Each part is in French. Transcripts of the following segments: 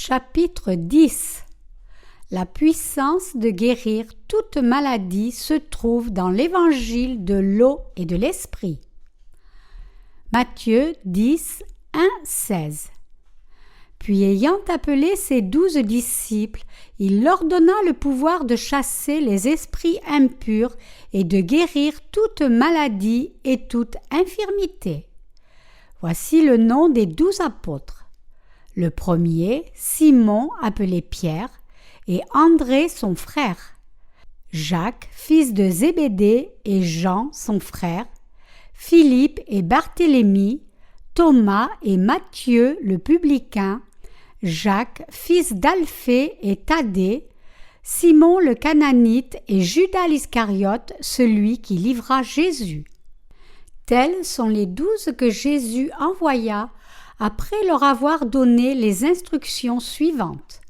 Chapitre 10. La puissance de guérir toute maladie se trouve dans l'évangile de l'eau et de l'esprit. Matthieu 10, 1, 16. Puis ayant appelé ses 12 disciples, il leur donna le pouvoir de chasser les esprits impurs et de guérir toute maladie et toute infirmité. Voici le nom des 12 apôtres. Le premier, Simon appelé Pierre, et André son frère, Jacques, fils de Zébédée, et Jean son frère, Philippe et Barthélemy, Thomas et Matthieu le publicain, Jacques, fils d'Alphée et Thaddée, Simon le Cananite et Judas l'Iscariote, celui qui livra Jésus. Tels sont les 12 que Jésus envoya après leur avoir donné les instructions suivantes.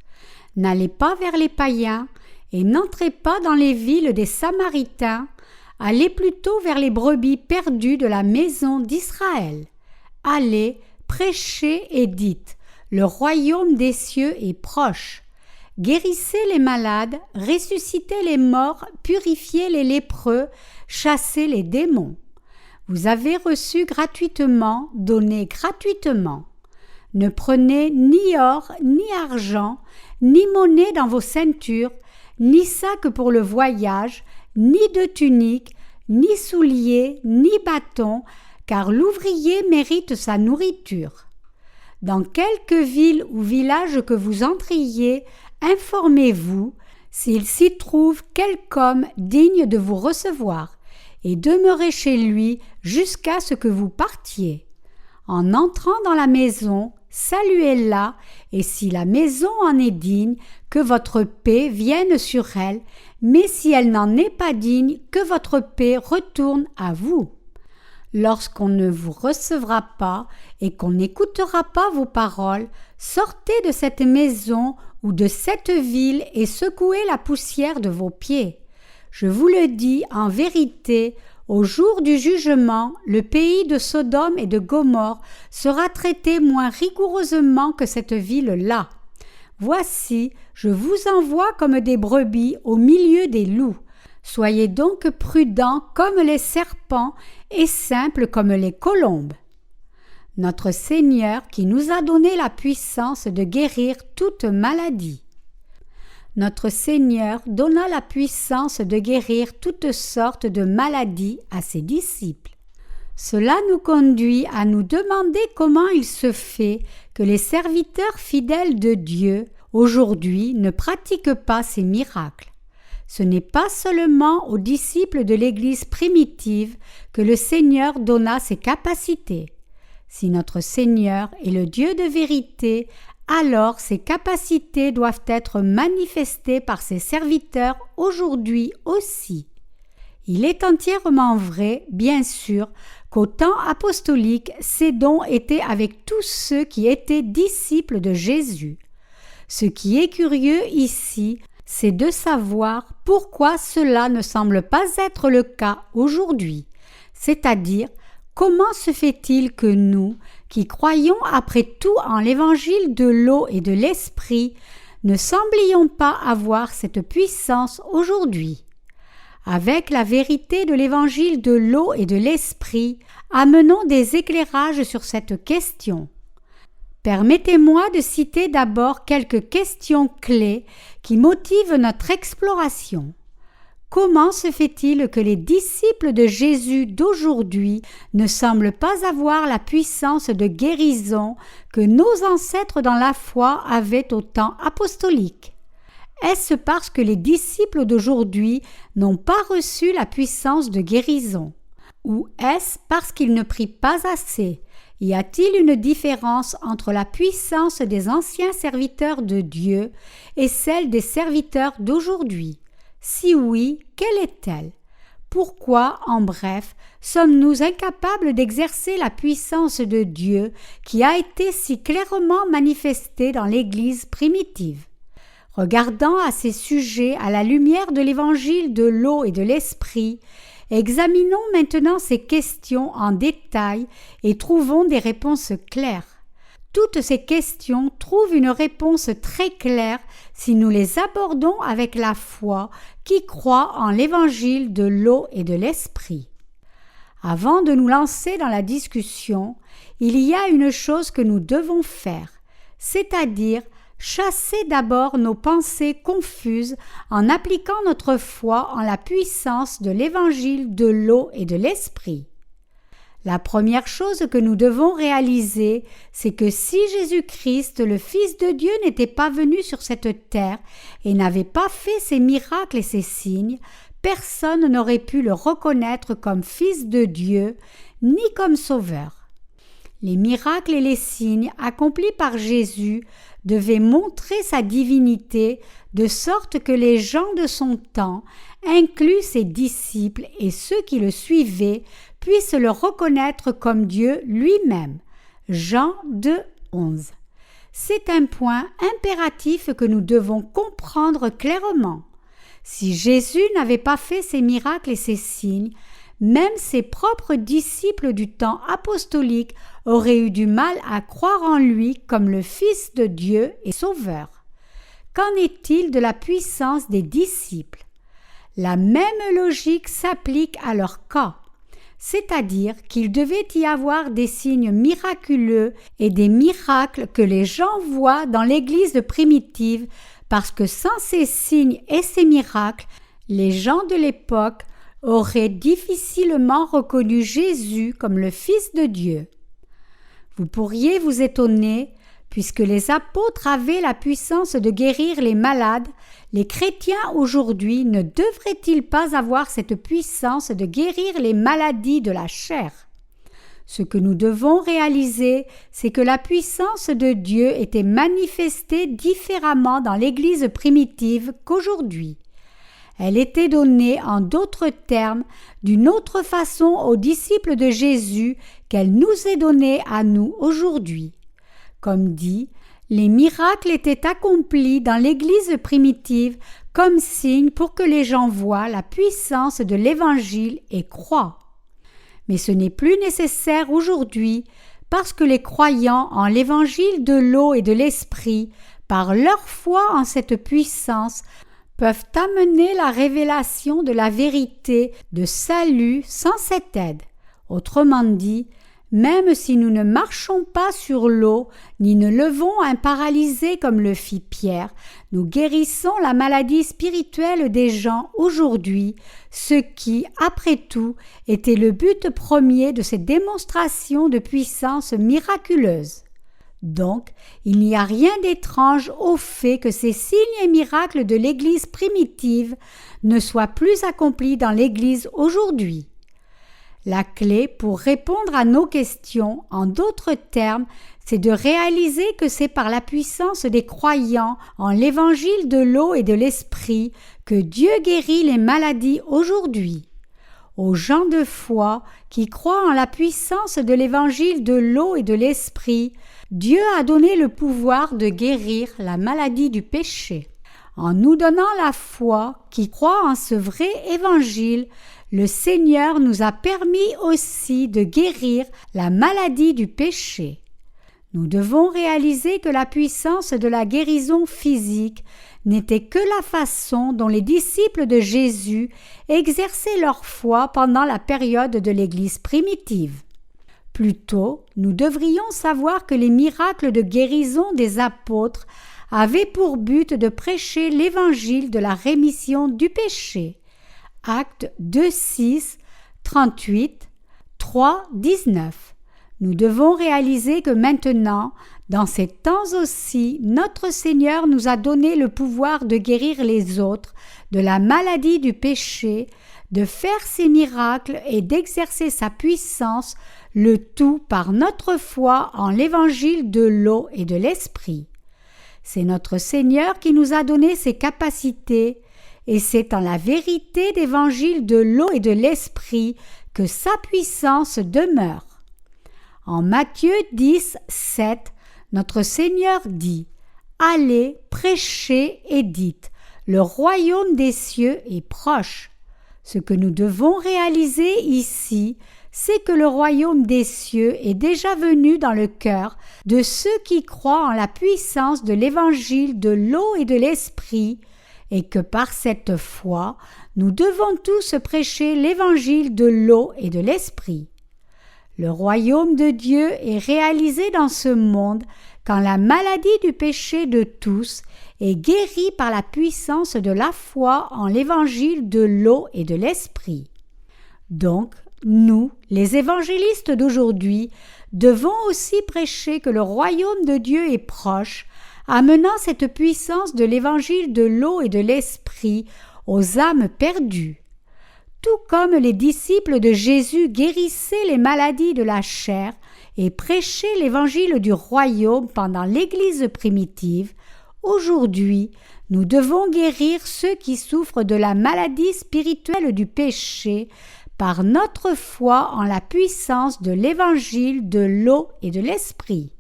N'allez pas vers les païens et n'entrez pas dans les villes des Samaritains, allez plutôt vers les brebis perdues de la maison d'Israël. Allez, prêchez et dites, le royaume des cieux est proche. Guérissez les malades, ressuscitez les morts, purifiez les lépreux, chassez les démons. Vous avez reçu gratuitement, donnez gratuitement. Ne prenez ni or, ni argent, ni monnaie dans vos ceintures, ni sac pour le voyage, ni de tunique, ni souliers, ni bâton, car l'ouvrier mérite sa nourriture. Dans quelque ville ou village que vous entriez, informez-vous s'il s'y trouve quelque homme digne de vous recevoir, et demeurez chez lui jusqu'à ce que vous partiez. En entrant dans la maison, saluez-la, et si la maison en est digne, que votre paix vienne sur elle, mais si elle n'en est pas digne, que votre paix retourne à vous. Lorsqu'on ne vous recevra pas et qu'on n'écoutera pas vos paroles, sortez de cette maison ou de cette ville et secouez la poussière de vos pieds. Je vous le dis en vérité, au jour du jugement, le pays de Sodome et de Gomorrhe sera traité moins rigoureusement que cette ville-là. Voici, je vous envoie comme des brebis au milieu des loups. Soyez donc prudents comme les serpents et simples comme les colombes. Notre Seigneur qui nous a donné la puissance de guérir toute maladie. Notre Seigneur donna la puissance de guérir toutes sortes de maladies à ses disciples. Cela nous conduit à nous demander comment il se fait que les serviteurs fidèles de Dieu aujourd'hui ne pratiquent pas ces miracles. Ce n'est pas seulement aux disciples de l'Église primitive que le Seigneur donna ses capacités. Si notre Seigneur est le Dieu de vérité, alors ces capacités doivent être manifestées par ses serviteurs aujourd'hui aussi. Il est entièrement vrai, bien sûr, qu'au temps apostolique, ces dons étaient avec tous ceux qui étaient disciples de Jésus. Ce qui est curieux ici, c'est de savoir pourquoi cela ne semble pas être le cas aujourd'hui, c'est-à-dire comment se fait-il que nous, qui croyons après tout en l'évangile de l'eau et de l'esprit, ne semblions pas avoir cette puissance aujourd'hui? Avec la vérité de l'évangile de l'eau et de l'esprit, amenons des éclairages sur cette question. Permettez-moi de citer d'abord quelques questions clés qui motivent notre exploration. Comment se fait-il que les disciples de Jésus d'aujourd'hui ne semblent pas avoir la puissance de guérison que nos ancêtres dans la foi avaient au temps apostolique? Est-ce parce que les disciples d'aujourd'hui n'ont pas reçu la puissance de guérison? Ou est-ce parce qu'ils ne prient pas assez? Y a-t-il une différence entre la puissance des anciens serviteurs de Dieu et celle des serviteurs d'aujourd'hui? Si oui, quelle est-elle? Pourquoi, en bref, sommes-nous incapables d'exercer la puissance de Dieu qui a été si clairement manifestée dans l'Église primitive? Regardant à ces sujets à la lumière de l'évangile de l'eau et de l'esprit, examinons maintenant ces questions en détail et trouvons des réponses claires. toutes ces questions trouvent une réponse très claire si nous les abordons avec la foi qui croit en l'évangile de l'eau et de l'esprit. Avant de nous lancer dans la discussion, il y a une chose que nous devons faire, c'est-à-dire chasser d'abord nos pensées confuses en appliquant notre foi en la puissance de l'évangile de l'eau et de l'esprit. La première chose que nous devons réaliser, c'est que si Jésus-Christ, le Fils de Dieu, n'était pas venu sur cette terre et n'avait pas fait ses miracles et ses signes, personne n'aurait pu le reconnaître comme Fils de Dieu, ni comme Sauveur. Les miracles et les signes accomplis par Jésus devaient montrer sa divinité de sorte que les gens de son temps, inclus ses disciples et ceux qui le suivaient, puissent le reconnaître comme Dieu lui-même. Jean 2:11. C'est un point impératif que nous devons comprendre clairement. Si Jésus n'avait pas fait ses miracles et ses signes, même ses propres disciples du temps apostolique auraient eu du mal à croire en lui comme le Fils de Dieu et Sauveur. Qu'en est-il de la puissance des disciples? La même logique s'applique à leur cas, c'est-à-dire qu'il devait y avoir des signes miraculeux et des miracles que les gens voient dans l'Église primitive, parce que sans ces signes et ces miracles, les gens de l'époque auraient difficilement reconnu Jésus comme le Fils de Dieu. Vous pourriez vous étonner, puisque les apôtres avaient la puissance de guérir les malades, les chrétiens aujourd'hui ne devraient-ils pas avoir cette puissance de guérir les maladies de la chair? Ce que nous devons réaliser, c'est que la puissance de Dieu était manifestée différemment dans l'Église primitive qu'aujourd'hui. Elle était donnée en d'autres termes, d'une autre façon aux disciples de Jésus qu'elle nous est donnée à nous aujourd'hui. Comme dit, les miracles étaient accomplis dans l'Église primitive comme signe pour que les gens voient la puissance de l'Évangile et croient. Mais ce n'est plus nécessaire aujourd'hui parce que les croyants en l'Évangile de l'eau et de l'Esprit, par leur foi en cette puissance, peuvent amener la révélation de la vérité de salut sans cette aide. Autrement dit, même si nous ne marchons pas sur l'eau, ni ne levons un paralysé comme le fit Pierre, nous guérissons la maladie spirituelle des gens aujourd'hui, ce qui, après tout, était le but premier de ces démonstrations de puissance miraculeuse. Donc, il n'y a rien d'étrange au fait que ces signes et miracles de l'Église primitive ne soient plus accomplis dans l'Église aujourd'hui. La clé pour répondre à nos questions, en d'autres termes, c'est de réaliser que c'est par la puissance des croyants en l'Évangile de l'eau et de l'Esprit que Dieu guérit les maladies aujourd'hui. Aux gens de foi qui croient en la puissance de l'Évangile de l'eau et de l'Esprit, Dieu a donné le pouvoir de guérir la maladie du péché. En nous donnant la foi qui croit en ce vrai Évangile, le Seigneur nous a permis aussi de guérir la maladie du péché. Nous devons réaliser que la puissance de la guérison physique n'était que la façon dont les disciples de Jésus exerçaient leur foi pendant la période de l'Église primitive. Plutôt, nous devrions savoir que les miracles de guérison des apôtres avaient pour but de prêcher l'évangile de la rémission du péché. Actes 2:6, 38, 3:19. Nous devons réaliser que maintenant, dans ces temps aussi, notre Seigneur nous a donné le pouvoir de guérir les autres de la maladie du péché, de faire ses miracles et d'exercer sa puissance, le tout par notre foi en l'évangile de l'eau et de l'Esprit. C'est notre Seigneur qui nous a donné ces capacités, et c'est en la vérité d'évangile de l'eau et de l'Esprit que sa puissance demeure. En Matthieu 10, 7, notre Seigneur dit « Allez, prêchez et dites, le royaume des cieux est proche ». Ce que nous devons réaliser ici, c'est que le royaume des cieux est déjà venu dans le cœur de ceux qui croient en la puissance de l'évangile de l'eau et de l'esprit, et que par cette foi, nous devons tous prêcher l'évangile de l'eau et de l'esprit. Le royaume de Dieu est réalisé dans ce monde quand la maladie du péché de tous est guérie par la puissance de la foi en l'évangile de l'eau et de l'esprit. Donc, nous, les évangélistes d'aujourd'hui, devons aussi prêcher que le royaume de Dieu est proche, amenant cette puissance de l'évangile de l'eau et de l'esprit aux âmes perdues. Tout comme les disciples de Jésus guérissaient les maladies de la chair et prêchaient l'évangile du royaume pendant l'Église primitive, aujourd'hui, nous devons guérir ceux qui souffrent de la maladie spirituelle du péché par notre foi en la puissance de l'évangile de l'eau et de l'esprit.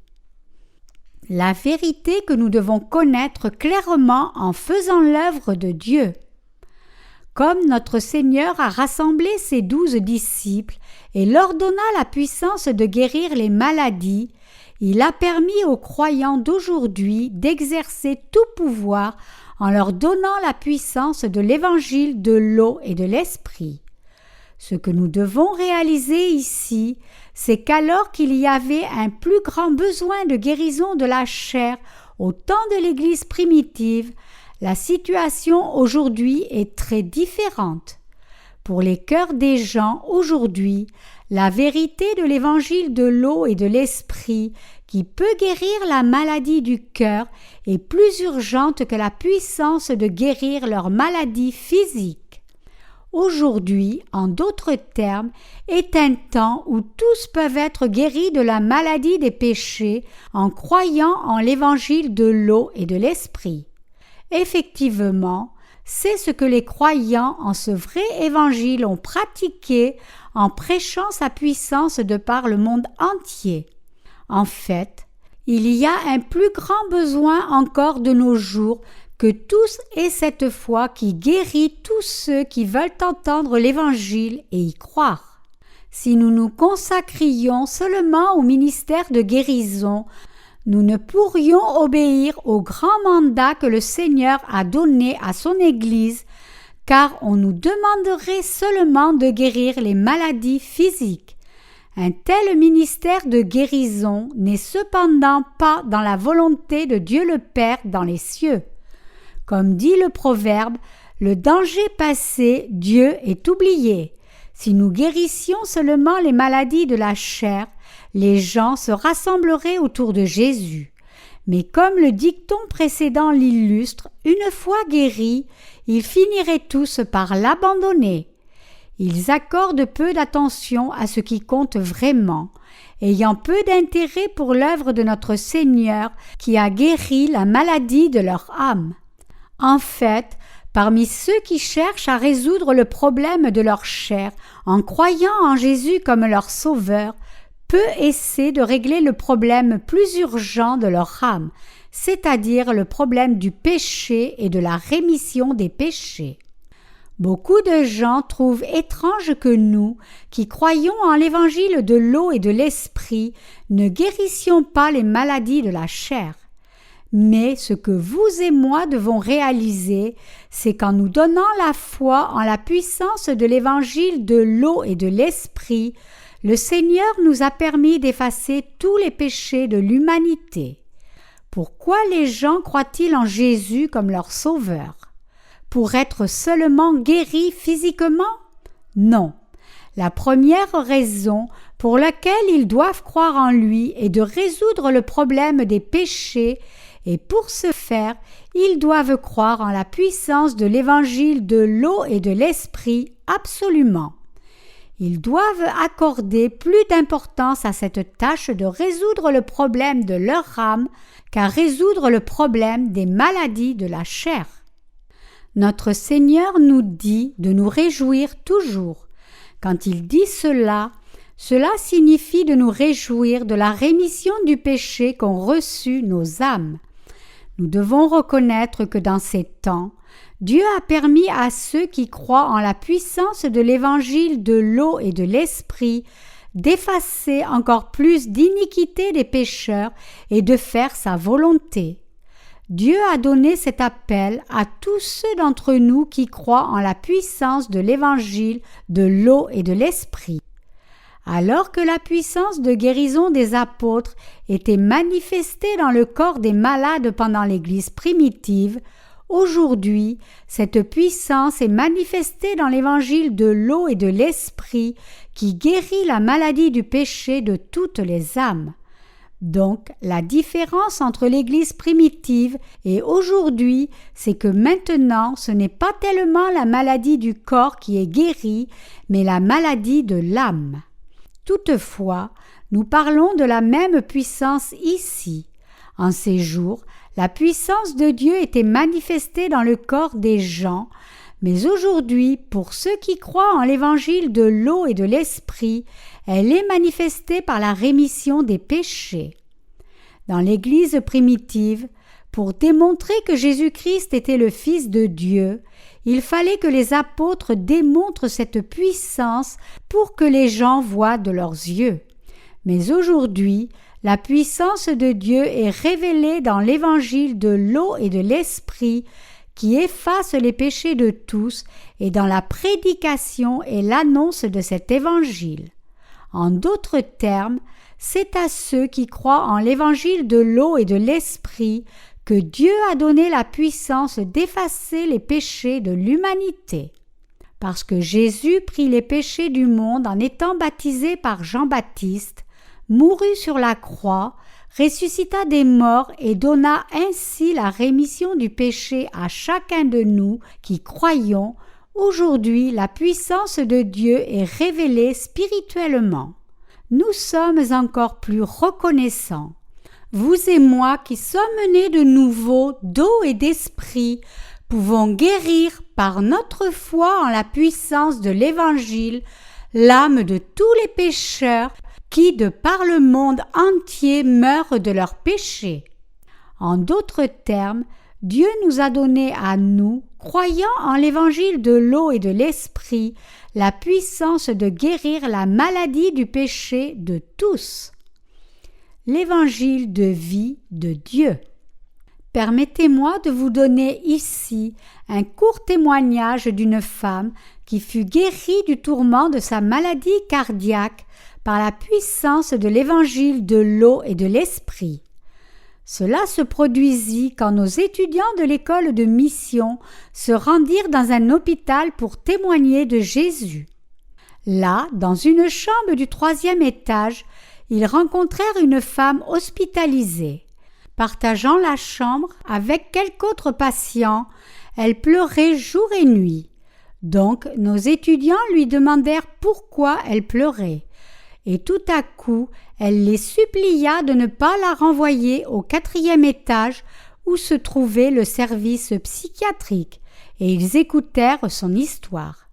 La vérité que nous devons connaître clairement en faisant l'œuvre de Dieu. Comme notre Seigneur a rassemblé ses 12 disciples et leur donna la puissance de guérir les maladies, il a permis aux croyants d'aujourd'hui d'exercer tout pouvoir en leur donnant la puissance de l'évangile de l'eau et de l'esprit. Ce que nous devons réaliser ici, c'est qu'alors qu'il y avait un plus grand besoin de guérison de la chair au temps de l'Église primitive, la situation aujourd'hui est très différente. Pour les cœurs des gens aujourd'hui, la vérité de l'évangile de l'eau et de l'esprit qui peut guérir la maladie du cœur est plus urgente que la puissance de guérir leur maladie physique. Aujourd'hui, en d'autres termes, est un temps où tous peuvent être guéris de la maladie des péchés en croyant en l'évangile de l'eau et de l'esprit. Effectivement, c'est ce que les croyants en ce vrai évangile ont pratiqué en prêchant sa puissance de par le monde entier. En fait, il y a un plus grand besoin encore de nos jours que tous aient cette foi qui guérit tous ceux qui veulent entendre l'Évangile et y croire. Si nous nous consacrions seulement au ministère de guérison, nous ne pourrions obéir au grand mandat que le Seigneur a donné à son Église, car on nous demanderait seulement de guérir les maladies physiques. Un tel ministère de guérison n'est cependant pas dans la volonté de Dieu le Père dans les cieux. Comme dit le proverbe, le danger passé, Dieu est oublié. Si nous guérissions seulement les maladies de la chair, les gens se rassembleraient autour de Jésus. Mais comme le dicton précédent l'illustre, une fois guéris, ils finiraient tous par l'abandonner. Ils accordent peu d'attention à ce qui compte vraiment, ayant peu d'intérêt pour l'œuvre de notre Seigneur qui a guéri la maladie de leur âme. En fait, parmi ceux qui cherchent à résoudre le problème de leur chair en croyant en Jésus comme leur sauveur, peu essaient de régler le problème plus urgent de leur âme, c'est-à-dire le problème du péché et de la rémission des péchés. Beaucoup de gens trouvent étrange que nous, qui croyons en l'évangile de l'eau et de l'esprit, ne guérissions pas les maladies de la chair. Mais ce que vous et moi devons réaliser, c'est qu'en nous donnant la foi en la puissance de l'évangile de l'eau et de l'esprit, le Seigneur nous a permis d'effacer tous les péchés de l'humanité. Pourquoi les gens croient-ils en Jésus comme leur sauveur? Pour être seulement guéris physiquement? Non. La première raison pour laquelle ils doivent croire en lui est de résoudre le problème des péchés, et pour ce faire, ils doivent croire en la puissance de l'évangile de l'eau et de l'esprit absolument. Ils doivent accorder plus d'importance à cette tâche de résoudre le problème de leur âme qu'à résoudre le problème des maladies de la chair. Notre Seigneur nous dit de nous réjouir toujours. Quand il dit cela signifie de nous réjouir de la rémission du péché qu'ont reçu nos âmes. Nous devons reconnaître que dans ces temps, Dieu a permis à ceux qui croient en la puissance de l'évangile de l'eau et de l'esprit d'effacer encore plus d'iniquité des pécheurs et de faire sa volonté. Dieu a donné cet appel à tous ceux d'entre nous qui croient en la puissance de l'évangile de l'eau et de l'esprit. Alors que la puissance de guérison des apôtres était manifestée dans le corps des malades pendant l'Église primitive, aujourd'hui, cette puissance est manifestée dans l'évangile de l'eau et de l'esprit qui guérit la maladie du péché de toutes les âmes. Donc, la différence entre l'Église primitive et aujourd'hui, c'est que maintenant, ce n'est pas tellement la maladie du corps qui est guérie, mais la maladie de l'âme. Toutefois, nous parlons de la même puissance ici. En ces jours, la puissance de Dieu était manifestée dans le corps des gens, mais aujourd'hui, pour ceux qui croient en l'évangile de l'eau et de l'esprit, elle est manifestée par la rémission des péchés. Dans l'Église primitive, pour démontrer que Jésus-Christ était le Fils de Dieu, il fallait que les apôtres démontrent cette puissance pour que les gens voient de leurs yeux. Mais aujourd'hui, la puissance de Dieu est révélée dans l'évangile de l'eau et de l'esprit qui efface les péchés de tous et dans la prédication et l'annonce de cet évangile. En d'autres termes, c'est à ceux qui croient en l'évangile de l'eau et de l'esprit que Dieu a donné la puissance d'effacer les péchés de l'humanité. Parce que Jésus prit les péchés du monde en étant baptisé par Jean-Baptiste, mourut sur la croix, ressuscita des morts et donna ainsi la rémission du péché à chacun de nous qui croyons, aujourd'hui la puissance de Dieu est révélée spirituellement. Nous sommes encore plus reconnaissants. Vous et moi qui sommes nés de nouveau d'eau et d'esprit, pouvons guérir par notre foi en la puissance de l'Évangile l'âme de tous les pécheurs qui, de par le monde entier, meurent de leurs péchés. En d'autres termes, Dieu nous a donné à nous, croyant en l'évangile de l'eau et de l'esprit, la puissance de guérir la maladie du péché de tous. L'évangile de vie de Dieu. Permettez-moi de vous donner ici un court témoignage d'une femme qui fut guérie du tourment de sa maladie cardiaque par la puissance de l'évangile de l'eau et de l'esprit. Cela se produisit quand nos étudiants de l'école de mission se rendirent dans un hôpital pour témoigner de Jésus. Là, dans une chambre du 3e étage, ils rencontrèrent une femme hospitalisée. Partageant la chambre avec quelques autres patients, elle pleurait jour et nuit. Donc, nos étudiants lui demandèrent pourquoi elle pleurait. Et tout à coup, elle les supplia de ne pas la renvoyer au 4e étage où se trouvait le service psychiatrique, et ils écoutèrent son histoire.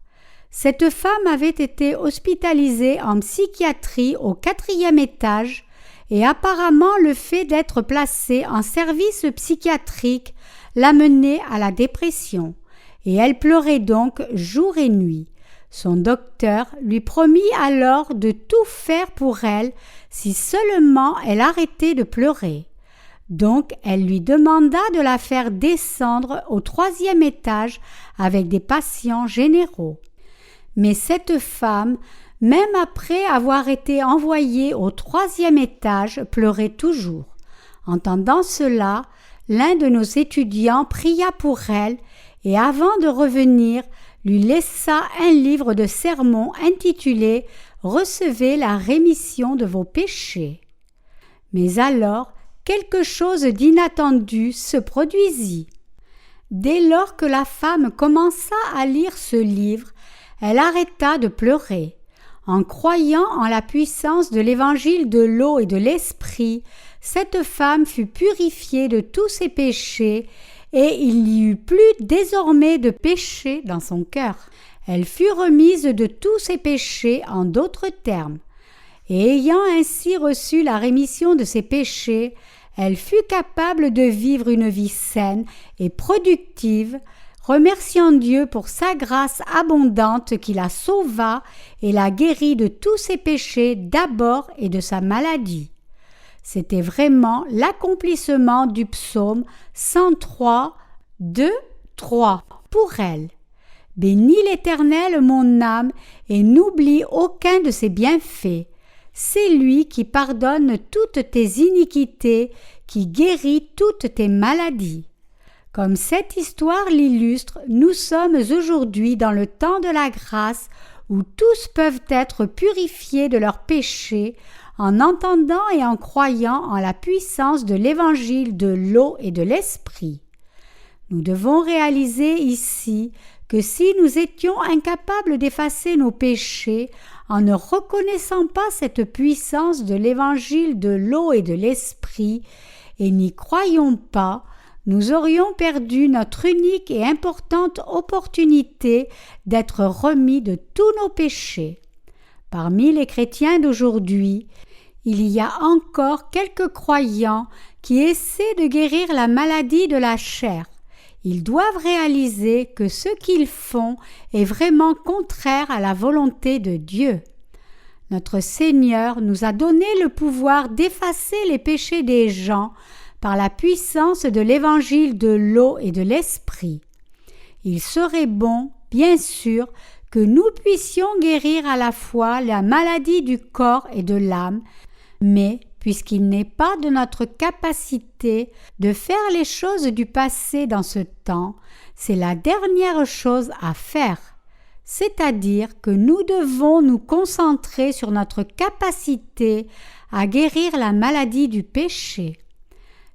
Cette femme avait été hospitalisée en psychiatrie au 4e étage, et apparemment le fait d'être placée en service psychiatrique l'amenait à la dépression, et elle pleurait donc jour et nuit. Son docteur lui promit alors de tout faire pour elle si seulement elle arrêtait de pleurer. Donc elle lui demanda de la faire descendre au 3e étage avec des patients généraux. Mais cette femme, même après avoir été envoyée au 3e étage, pleurait toujours. Entendant cela, l'un de nos étudiants pria pour elle et avant de revenir, lui laissa un livre de sermons intitulé « Recevez la rémission de vos péchés ». Mais alors, quelque chose d'inattendu se produisit. Dès lors que la femme commença à lire ce livre, elle arrêta de pleurer. En croyant en la puissance de l'évangile de l'eau et de l'esprit, cette femme fut purifiée de tous ses péchés et il n'y eut plus désormais de péché dans son cœur. Elle fut remise de tous ses péchés en d'autres termes. Et ayant ainsi reçu la rémission de ses péchés, elle fut capable de vivre une vie saine et productive, remerciant Dieu pour sa grâce abondante qui la sauva et la guérit de tous ses péchés d'abord et de sa maladie. C'était vraiment l'accomplissement du psaume 103, 2, 3 pour elle. Bénis l'Éternel mon âme et n'oublie aucun de ses bienfaits. C'est lui qui pardonne toutes tes iniquités, qui guérit toutes tes maladies. Comme cette histoire l'illustre, nous sommes aujourd'hui dans le temps de la grâce où tous peuvent être purifiés de leurs péchés en entendant et en croyant en la puissance de l'évangile de l'eau et de l'esprit. Nous devons réaliser ici que si nous étions incapables d'effacer nos péchés en ne reconnaissant pas cette puissance de l'évangile de l'eau et de l'esprit et n'y croyons pas, nous aurions perdu notre unique et importante opportunité d'être remis de tous nos péchés. Parmi les chrétiens d'aujourd'hui, il y a encore quelques croyants qui essaient de guérir la maladie de la chair. Ils doivent réaliser que ce qu'ils font est vraiment contraire à la volonté de Dieu. Notre Seigneur nous a donné le pouvoir d'effacer les péchés des gens par la puissance de l'évangile de l'eau et de l'esprit. Il serait bon, bien sûr, que nous puissions guérir à la fois la maladie du corps et de l'âme, mais puisqu'il n'est pas de notre capacité de faire les choses du passé dans ce temps, c'est la dernière chose à faire. C'est-à-dire que nous devons nous concentrer sur notre capacité à guérir la maladie du péché.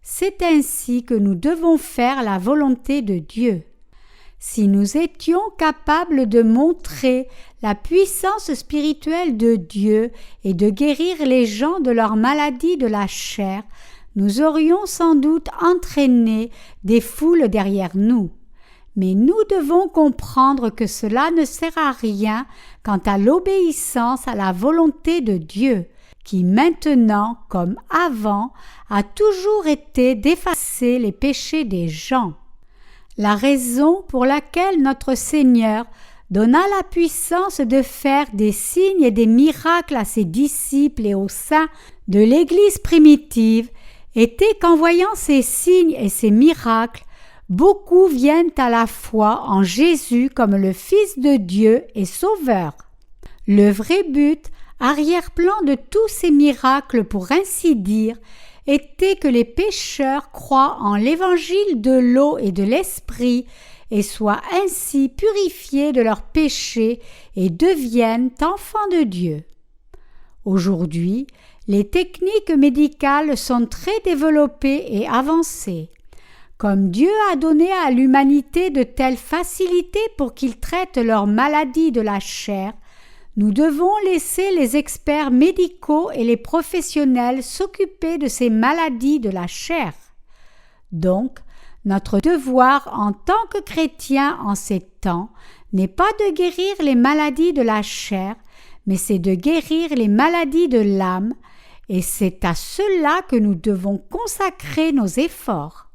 C'est ainsi que nous devons faire la volonté de Dieu. Si nous étions capables de montrer la puissance spirituelle de Dieu et de guérir les gens de leur maladie de la chair, nous aurions sans doute entraîné des foules derrière nous. Mais nous devons comprendre que cela ne sert à rien quant à l'obéissance à la volonté de Dieu, qui maintenant, comme avant, a toujours été d'effacer les péchés des gens. La raison pour laquelle notre Seigneur donna la puissance de faire des signes et des miracles à ses disciples et aux saints de l'Église primitive était qu'en voyant ces signes et ces miracles, beaucoup viennent à la foi en Jésus comme le Fils de Dieu et Sauveur. Le vrai but, arrière-plan de tous ces miracles pour ainsi dire, était que les pécheurs croient en l'évangile de l'eau et de l'esprit et soient ainsi purifiés de leurs péchés et deviennent enfants de Dieu. Aujourd'hui, les techniques médicales sont très développées et avancées. Comme Dieu a donné à l'humanité de telles facilités pour qu'ils traitent leurs maladies de la chair, nous devons laisser les experts médicaux et les professionnels s'occuper de ces maladies de la chair. Donc, notre devoir en tant que chrétiens en ces temps n'est pas de guérir les maladies de la chair, mais c'est de guérir les maladies de l'âme, et c'est à cela que nous devons consacrer nos efforts.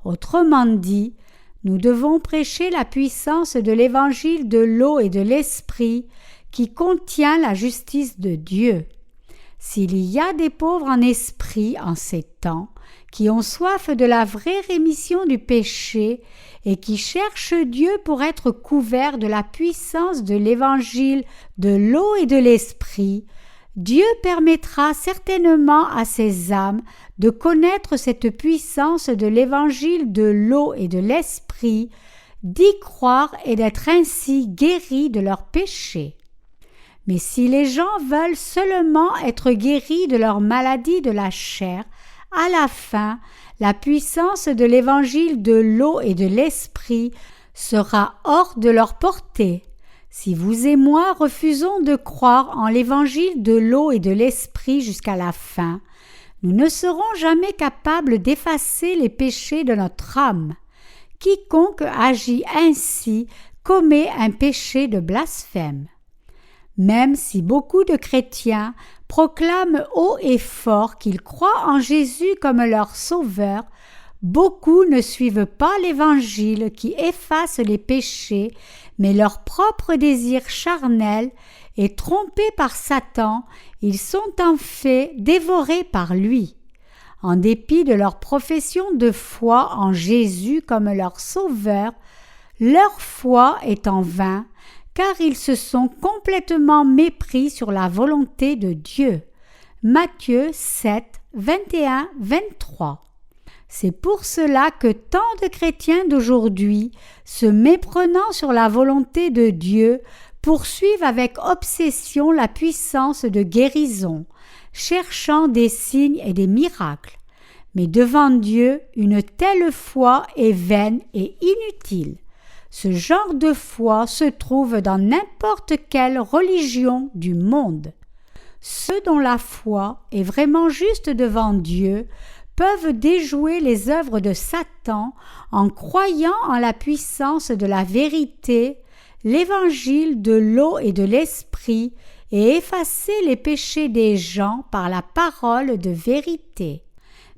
Autrement dit, nous devons prêcher la puissance de l'évangile de l'eau et de l'esprit qui contient la justice de Dieu. S'il y a des pauvres en esprit en ces temps, qui ont soif de la vraie rémission du péché et qui cherchent Dieu pour être couverts de la puissance de l'évangile de l'eau et de l'esprit, Dieu permettra certainement à ces âmes de connaître cette puissance de l'évangile de l'eau et de l'esprit, d'y croire et d'être ainsi guéris de leurs péchés. Mais si les gens veulent seulement être guéris de leur maladie de la chair, à la fin, la puissance de l'évangile de l'eau et de l'esprit sera hors de leur portée. Si vous et moi refusons de croire en l'évangile de l'eau et de l'esprit jusqu'à la fin, nous ne serons jamais capables d'effacer les péchés de notre âme. Quiconque agit ainsi commet un péché de blasphème. Même si beaucoup de chrétiens proclament haut et fort qu'ils croient en Jésus comme leur sauveur, beaucoup ne suivent pas l'Évangile qui efface les péchés, mais leur propre désir charnel, et trompés par Satan, ils sont en fait dévorés par lui. En dépit de leur profession de foi en Jésus comme leur sauveur, leur foi est en vain, car ils se sont complètement mépris sur la volonté de Dieu. Matthieu 7, 21-23. C'est pour cela que tant de chrétiens d'aujourd'hui, se méprenant sur la volonté de Dieu, poursuivent avec obsession la puissance de guérison, cherchant des signes et des miracles. Mais devant Dieu, une telle foi est vaine et inutile. Ce genre de foi se trouve dans n'importe quelle religion du monde. Ceux dont la foi est vraiment juste devant Dieu peuvent déjouer les œuvres de Satan en croyant en la puissance de la vérité, l'évangile de l'eau et de l'esprit, et effacer les péchés des gens par la parole de vérité.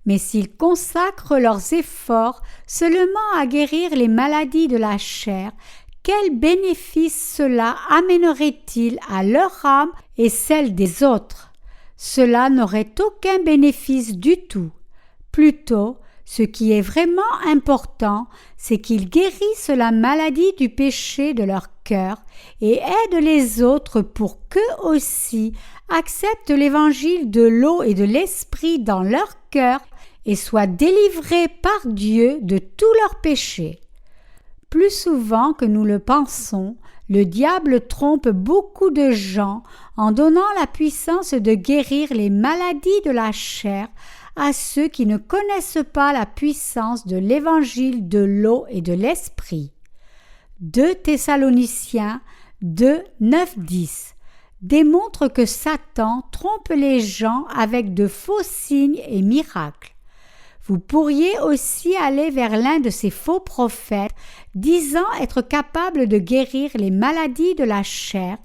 Mais s'ils consacrent leurs efforts seulement à guérir les maladies de la chair, quel bénéfice cela amènerait-il à leur âme et celle des autres? Cela n'aurait aucun bénéfice du tout. Plutôt, ce qui est vraiment important, c'est qu'ils guérissent la maladie du péché de leur cœur et aident les autres pour qu'eux aussi acceptent l'évangile de l'eau et de l'esprit dans leur cœur et soient délivrés par Dieu de tous leurs péchés. Plus souvent que nous le pensons, le diable trompe beaucoup de gens en donnant la puissance de guérir les maladies de la chair à ceux qui ne connaissent pas la puissance de l'évangile de l'eau et de l'esprit. 2 Thessaloniciens 2, 9, 10 démontre que Satan trompe les gens avec de faux signes et miracles. Vous pourriez aussi aller vers l'un de ces faux prophètes disant être capable de guérir les maladies de la chair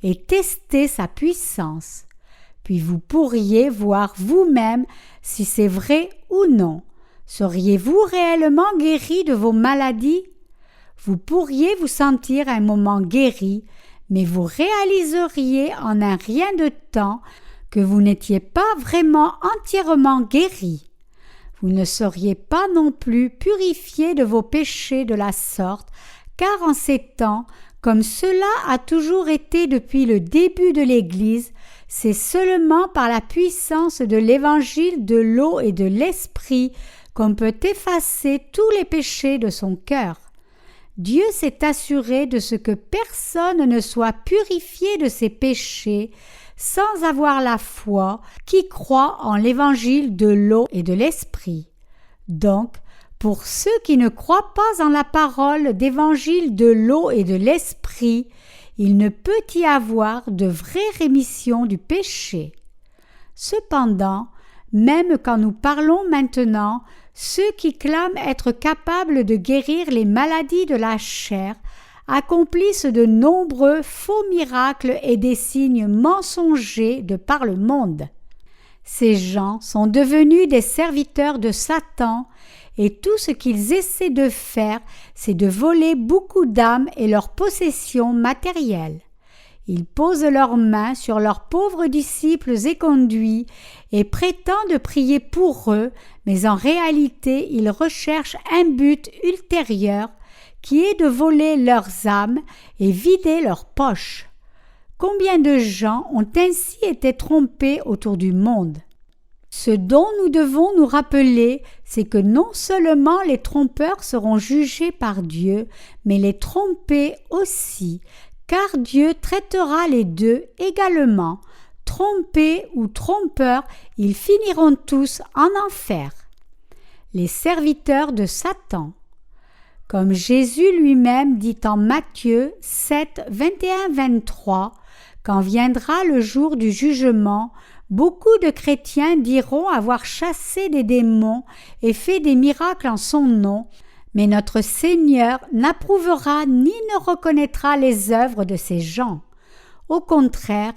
et tester sa puissance. Puis vous pourriez voir vous-même si c'est vrai ou non. Seriez-vous réellement guéri de vos maladies? Vous pourriez vous sentir un moment guéri, mais vous réaliseriez en un rien de temps que vous n'étiez pas vraiment entièrement guéri. Vous ne seriez pas non plus purifié de vos péchés de la sorte, car en ces temps, comme cela a toujours été depuis le début de l'Église, c'est seulement par la puissance de l'évangile de l'eau et de l'esprit qu'on peut effacer tous les péchés de son cœur. Dieu s'est assuré de ce que personne ne soit purifié de ses péchés sans avoir la foi qui croit en l'évangile de l'eau et de l'esprit. Donc, pour ceux qui ne croient pas en la parole d'évangile de l'eau et de l'esprit, il ne peut y avoir de vraie rémission du péché. Cependant, même quand nous parlons maintenant, ceux qui clament être capables de guérir les maladies de la chair accomplissent de nombreux faux miracles et des signes mensongers de par le monde. Ces gens sont devenus des serviteurs de Satan et tout ce qu'ils essaient de faire, c'est de voler beaucoup d'âmes et leurs possessions matérielles. Ils posent leurs mains sur leurs pauvres disciples éconduits et prétendent prier pour eux, mais en réalité ils recherchent un but ultérieur qui est de voler leurs âmes et vider leurs poches. Combien de gens ont ainsi été trompés autour du monde? Ce dont nous devons nous rappeler, c'est que non seulement les trompeurs seront jugés par Dieu, mais les trompés aussi, car Dieu traitera les deux également. Trompés ou trompeurs, ils finiront tous en enfer. Les serviteurs de Satan. Comme Jésus lui-même dit en Matthieu 7, 21-23, quand viendra le jour du jugement, beaucoup de chrétiens diront avoir chassé des démons et fait des miracles en son nom, mais notre Seigneur n'approuvera ni ne reconnaîtra les œuvres de ces gens. Au contraire,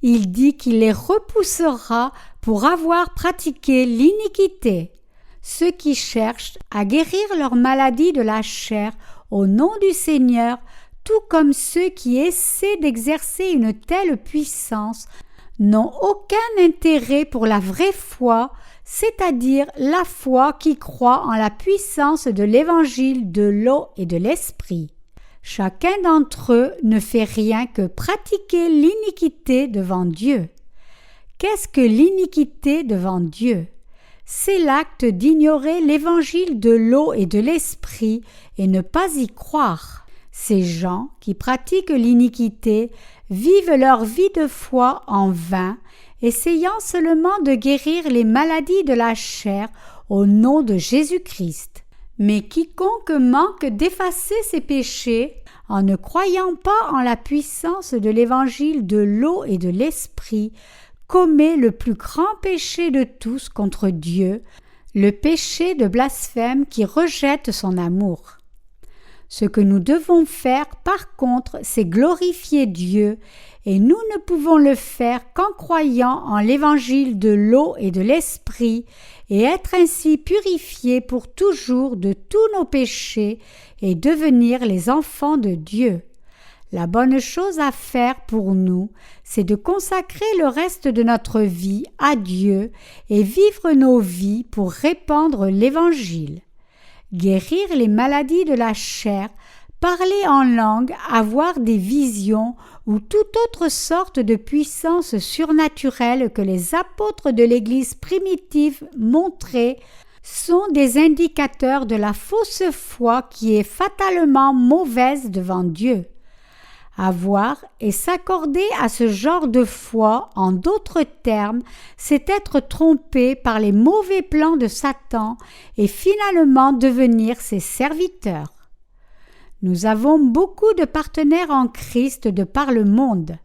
il dit qu'il les repoussera pour avoir pratiqué l'iniquité. Ceux qui cherchent à guérir leur maladie de la chair au nom du Seigneur, tout comme ceux qui essaient d'exercer une telle puissance, n'ont aucun intérêt pour la vraie foi, c'est-à-dire la foi qui croit en la puissance de l'évangile de l'eau et de l'esprit. Chacun d'entre eux ne fait rien que pratiquer l'iniquité devant Dieu. Qu'est-ce que l'iniquité devant Dieu? C'est l'acte d'ignorer l'évangile de l'eau et de l'esprit et ne pas y croire. Ces gens qui pratiquent l'iniquité vivent leur vie de foi en vain, essayant seulement de guérir les maladies de la chair au nom de Jésus-Christ. Mais quiconque manque d'effacer ses péchés en ne croyant pas en la puissance de l'évangile de l'eau et de l'esprit commet le plus grand péché de tous contre Dieu, le péché de blasphème qui rejette son amour. Ce que nous devons faire, par contre, c'est glorifier Dieu, et nous ne pouvons le faire qu'en croyant en l'évangile de l'eau et de l'esprit, et être ainsi purifiés pour toujours de tous nos péchés et devenir les enfants de Dieu. La bonne chose à faire pour nous, c'est de consacrer le reste de notre vie à Dieu et vivre nos vies pour répandre l'Évangile. Guérir les maladies de la chair, parler en langue, avoir des visions ou toute autre sorte de puissance surnaturelle que les apôtres de l'Église primitive montraient sont des indicateurs de la fausse foi qui est fatalement mauvaise devant Dieu. Avoir et s'accorder à ce genre de foi, en d'autres termes, c'est être trompé par les mauvais plans de Satan et finalement devenir ses serviteurs. Nous avons beaucoup de partenaires en Christ de par le monde.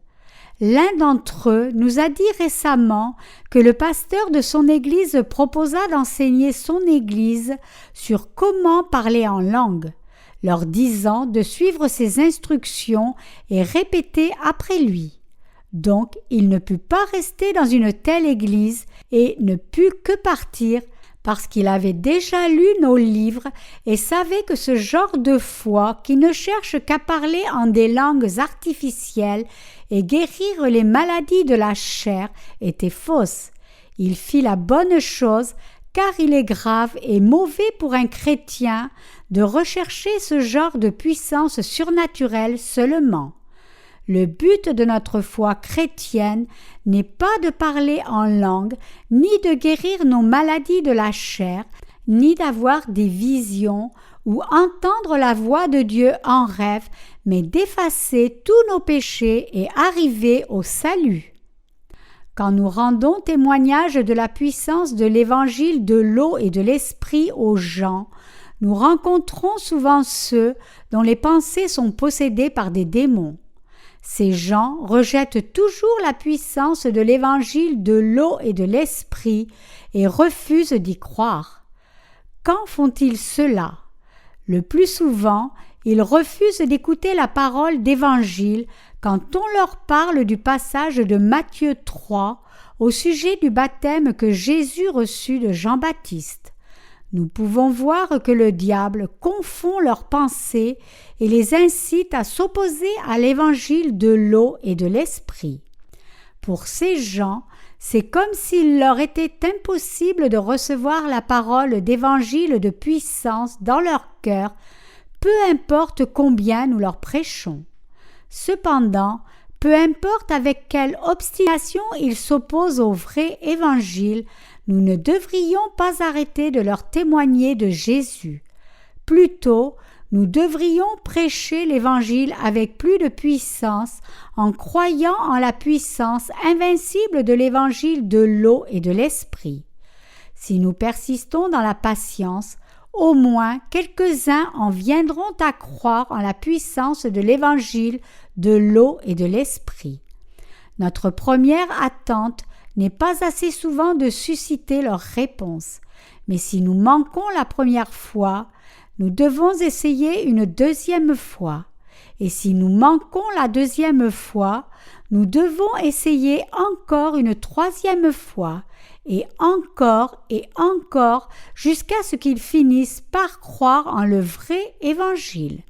L'un d'entre eux nous a dit récemment que le pasteur de son église proposa d'enseigner son église sur comment parler en langue, leur disant de suivre ses instructions et répéter après lui. Donc, il ne put pas rester dans une telle église et ne put que partir parce qu'il avait déjà lu nos livres et savait que ce genre de foi qui ne cherche qu'à parler en des langues artificielles et guérir les maladies de la chair était fausse. Il fit la bonne chose car il est grave et mauvais pour un chrétien de rechercher ce genre de puissance surnaturelle seulement. Le but de notre foi chrétienne n'est pas de parler en langue, ni de guérir nos maladies de la chair, ni d'avoir des visions ou entendre la voix de Dieu en rêve, mais d'effacer tous nos péchés et arriver au salut. Quand nous rendons témoignage de la puissance de l'évangile de l'eau et de l'esprit aux gens, nous rencontrons souvent ceux dont les pensées sont possédées par des démons. Ces gens rejettent toujours la puissance de l'évangile de l'eau et de l'esprit et refusent d'y croire. Quand font-ils cela? Le plus souvent, ils refusent d'écouter la parole d'évangile quand on leur parle du passage de Matthieu 3 au sujet du baptême que Jésus reçut de Jean-Baptiste. Nous pouvons voir que le diable confond leurs pensées et les incite à s'opposer à l'évangile de l'eau et de l'esprit. Pour ces gens, c'est comme s'il leur était impossible de recevoir la parole d'évangile de puissance dans leur cœur, peu importe combien nous leur prêchons. Cependant, peu importe avec quelle obstination ils s'opposent au vrai évangile, nous ne devrions pas arrêter de leur témoigner de Jésus. Plutôt, nous devrions prêcher l'Évangile avec plus de puissance en croyant en la puissance invincible de l'Évangile de l'eau et de l'Esprit. Si nous persistons dans la patience, au moins quelques-uns en viendront à croire en la puissance de l'Évangile de l'eau et de l'Esprit. Notre première attente n'est pas assez souvent de susciter leur réponse, mais si nous manquons la première fois, nous devons essayer une deuxième fois. Et si nous manquons la deuxième fois, nous devons essayer encore une troisième fois, et encore, jusqu'à ce qu'ils finissent par croire en le vrai évangile.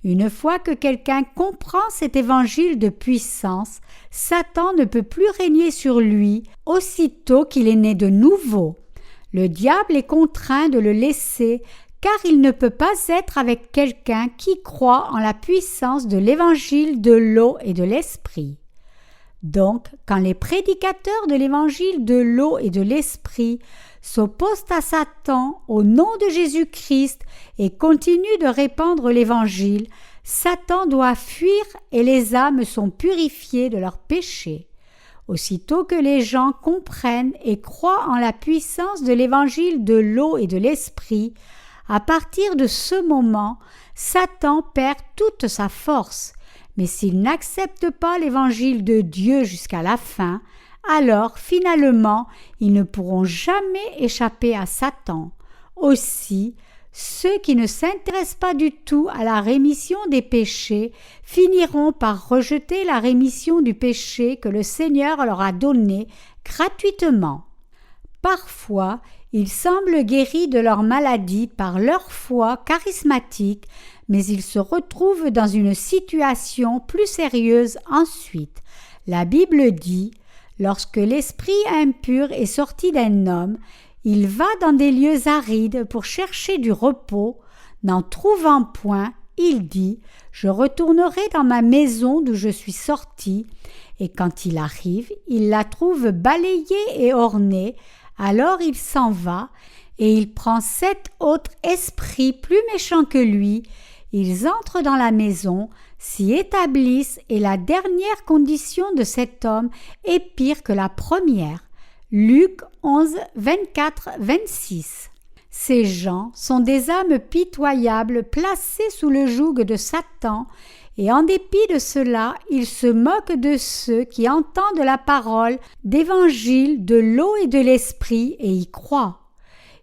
Une fois que quelqu'un comprend cet évangile de puissance, Satan ne peut plus régner sur lui aussitôt qu'il est né de nouveau. Le diable est contraint de le laisser car il ne peut pas être avec quelqu'un qui croit en la puissance de l'évangile de l'eau et de l'esprit. Donc, quand les prédicateurs de l'évangile de l'eau et de l'esprit s'opposent à Satan au nom de Jésus-Christ et continuent de répandre l'évangile, Satan doit fuir et les âmes sont purifiées de leurs péchés. Aussitôt que les gens comprennent et croient en la puissance de l'évangile de l'eau et de l'esprit, à partir de ce moment, Satan perd toute sa force. Mais s'ils n'acceptent pas l'évangile de Dieu jusqu'à la fin, alors finalement ils ne pourront jamais échapper à Satan. Aussi, ceux qui ne s'intéressent pas du tout à la rémission des péchés finiront par rejeter la rémission du péché que le Seigneur leur a donnée gratuitement. Parfois, ils semblent guéris de leur maladie par leur foi charismatique, mais ils se retrouvent dans une situation plus sérieuse ensuite. La Bible dit « Lorsque l'esprit impur est sorti d'un homme, il va dans des lieux arides pour chercher du repos. N'en trouvant point, il dit « Je retournerai dans ma maison d'où je suis sorti. » Et quand il arrive, il la trouve balayée et ornée. Alors il s'en va, et il prend 7 autres esprits plus méchants que lui. Ils entrent dans la maison, s'y établissent, et la dernière condition de cet homme est pire que la première. Luc 11, 24-26. Ces gens sont des âmes pitoyables placées sous le joug de Satan, et en dépit de cela, ils se moquent de ceux qui entendent la parole d'évangile de l'eau et de l'esprit et y croient.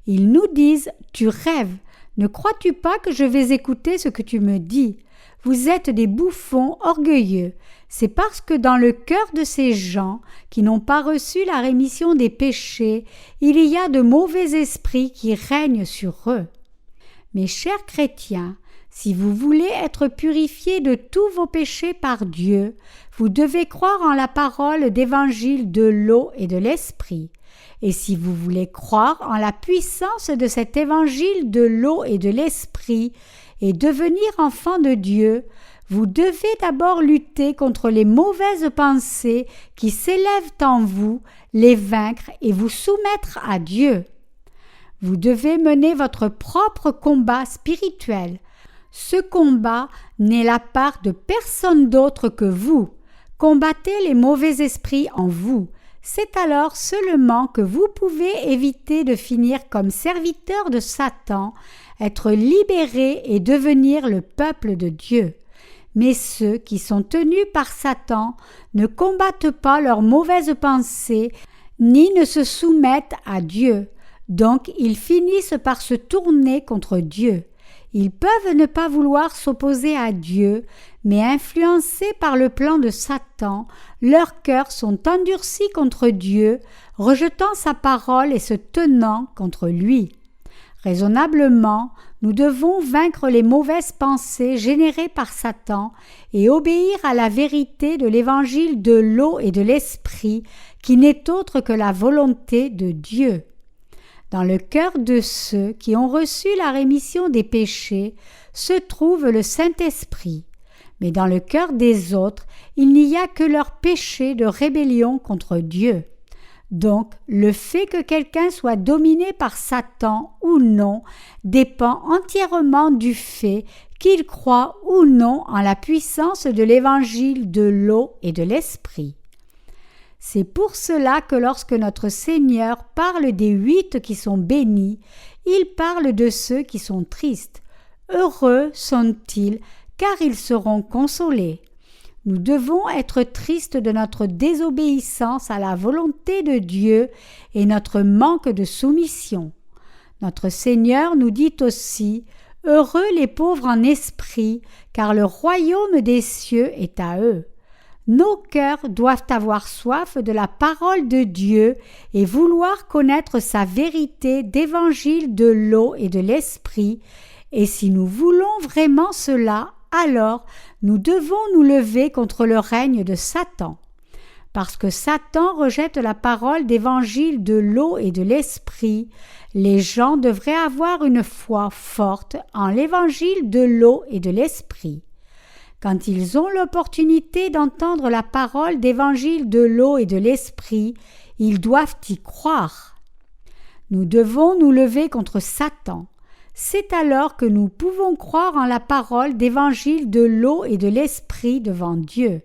Ils nous disent « Tu rêves, ne crois-tu pas que je vais écouter ce que tu me dis ? Vous êtes des bouffons orgueilleux. » C'est parce que dans le cœur de ces gens qui n'ont pas reçu la rémission des péchés, il y a de mauvais esprits qui règnent sur eux. Mes chers chrétiens, si vous voulez être purifiés de tous vos péchés par Dieu, vous devez croire en la parole d'évangile de l'eau et de l'esprit. Et si vous voulez croire en la puissance de cet évangile de l'eau et de l'esprit et devenir enfant de Dieu, vous devez d'abord lutter contre les mauvaises pensées qui s'élèvent en vous, les vaincre et vous soumettre à Dieu. Vous devez mener votre propre combat spirituel. Ce combat n'est la part de personne d'autre que vous. Combattez les mauvais esprits en vous. C'est alors seulement que vous pouvez éviter de finir comme serviteur de Satan, être libéré et devenir le peuple de Dieu. Mais ceux qui sont tenus par Satan ne combattent pas leurs mauvaises pensées, ni ne se soumettent à Dieu. Donc ils finissent par se tourner contre Dieu. Ils peuvent ne pas vouloir s'opposer à Dieu, mais influencés par le plan de Satan, leurs cœurs sont endurcis contre Dieu, rejetant sa parole et se tenant contre lui. Raisonnablement, nous devons vaincre les mauvaises pensées générées par Satan et obéir à la vérité de l'évangile de l'eau et de l'esprit, qui n'est autre que la volonté de Dieu. Dans le cœur de ceux qui ont reçu la rémission des péchés se trouve le Saint-Esprit, mais dans le cœur des autres, il n'y a que leur péché de rébellion contre Dieu. Donc, le fait que quelqu'un soit dominé par Satan ou non dépend entièrement du fait qu'il croit ou non en la puissance de l'évangile de l'eau et de l'esprit. C'est pour cela que lorsque notre Seigneur parle des 8 qui sont bénis, il parle de ceux qui sont tristes. Heureux sont-ils, car ils seront consolés. Nous devons être tristes de notre désobéissance à la volonté de Dieu et notre manque de soumission. Notre Seigneur nous dit aussi « Heureux les pauvres en esprit, car le royaume des cieux est à eux. Nos cœurs doivent avoir soif de la parole de Dieu et vouloir connaître sa vérité d'évangile de l'eau et de l'esprit, et si nous voulons vraiment cela, alors nous devons nous lever contre le règne de Satan. Parce que Satan rejette la parole d'évangile de l'eau et de l'esprit, les gens devraient avoir une foi forte en l'évangile de l'eau et de l'esprit. Quand ils ont l'opportunité d'entendre la parole d'évangile de l'eau et de l'esprit, ils doivent y croire. Nous devons nous lever contre Satan. C'est alors que nous pouvons croire en la parole d'évangile de l'eau et de l'esprit devant Dieu.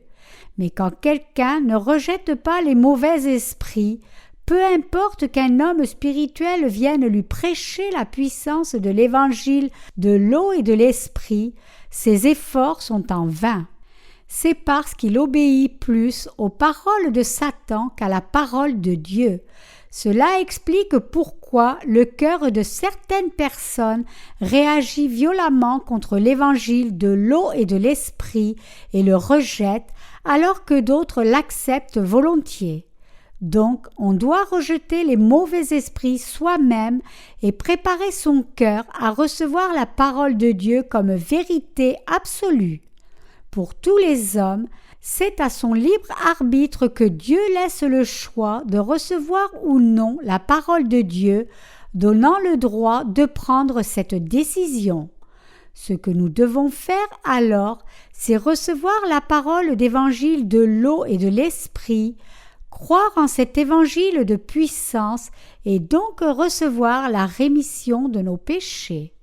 Mais quand quelqu'un ne rejette pas les mauvais esprits, peu importe qu'un homme spirituel vienne lui prêcher la puissance de l'évangile de l'eau et de l'esprit, ses efforts sont en vain. C'est parce qu'il obéit plus aux paroles de Satan qu'à la parole de Dieu. Cela explique pourquoi le cœur de certaines personnes réagit violemment contre l'évangile de l'eau et de l'esprit et le rejette, alors que d'autres l'acceptent volontiers. Donc, on doit rejeter les mauvais esprits soi-même et préparer son cœur à recevoir la parole de Dieu comme vérité absolue. Pour tous les hommes, c'est à son libre arbitre que Dieu laisse le choix de recevoir ou non la parole de Dieu, donnant le droit de prendre cette décision. Ce que nous devons faire alors, c'est recevoir la parole d'évangile de l'eau et de l'esprit, croire en cet évangile de puissance et donc recevoir la rémission de nos péchés.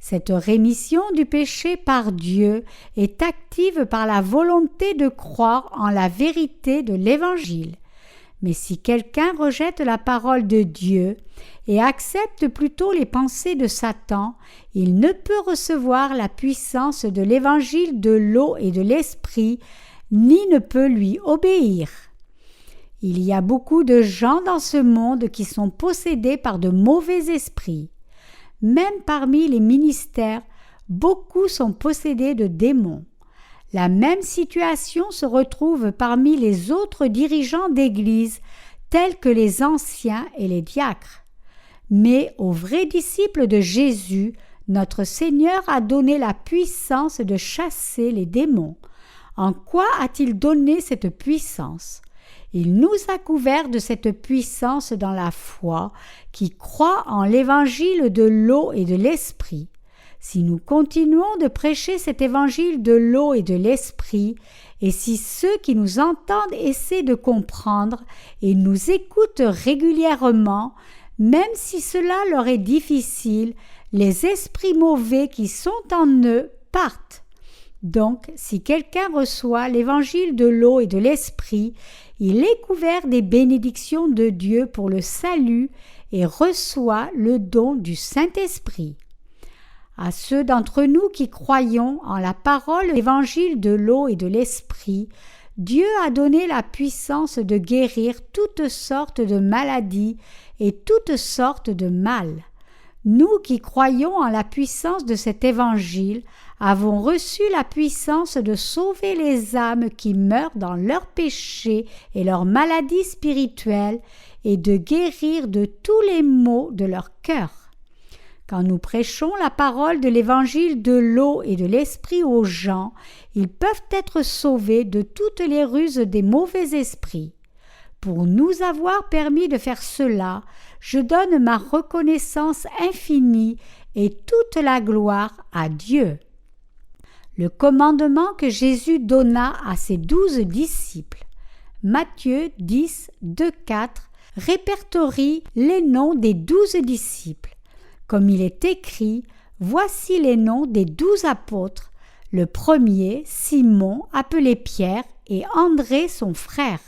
Cette rémission du péché par Dieu est active par la volonté de croire en la vérité de l'Évangile. Mais si quelqu'un rejette la parole de Dieu et accepte plutôt les pensées de Satan, il ne peut recevoir la puissance de l'Évangile de l'eau et de l'Esprit, ni ne peut lui obéir. Il y a beaucoup de gens dans ce monde qui sont possédés par de mauvais esprits. Même parmi les ministères, beaucoup sont possédés de démons. La même situation se retrouve parmi les autres dirigeants d'Église, tels que les anciens et les diacres. Mais aux vrais disciples de Jésus, notre Seigneur a donné la puissance de chasser les démons. En quoi a-t-il donné cette puissance ? Il nous a couverts de cette puissance dans la foi qui croit en l'évangile de l'eau et de l'esprit. Si nous continuons de prêcher cet évangile de l'eau et de l'esprit, et si ceux qui nous entendent essaient de comprendre et nous écoutent régulièrement, même si cela leur est difficile, les esprits mauvais qui sont en eux partent. Donc, si quelqu'un reçoit l'évangile de l'eau et de l'esprit, il est couvert des bénédictions de Dieu pour le salut et reçoit le don du Saint-Esprit. À ceux d'entre nous qui croyons en la parole évangile de l'eau et de l'esprit, Dieu a donné la puissance de guérir toutes sortes de maladies et toutes sortes de mal. Nous qui croyons en la puissance de cet évangile avons reçu la puissance de sauver les âmes qui meurent dans leurs péchés et leurs maladies spirituelles et de guérir de tous les maux de leur cœur. Quand nous prêchons la parole de l'évangile de l'eau et de l'esprit aux gens, ils peuvent être sauvés de toutes les ruses des mauvais esprits. Pour nous avoir permis de faire cela, je donne ma reconnaissance infinie et toute la gloire à Dieu. Le commandement que Jésus donna à ses 12 disciples. Matthieu 10, 2-4 répertorie les noms des 12 disciples. Comme il est écrit, voici les noms des 12 apôtres. Le premier, Simon, appelé Pierre, et André son frère.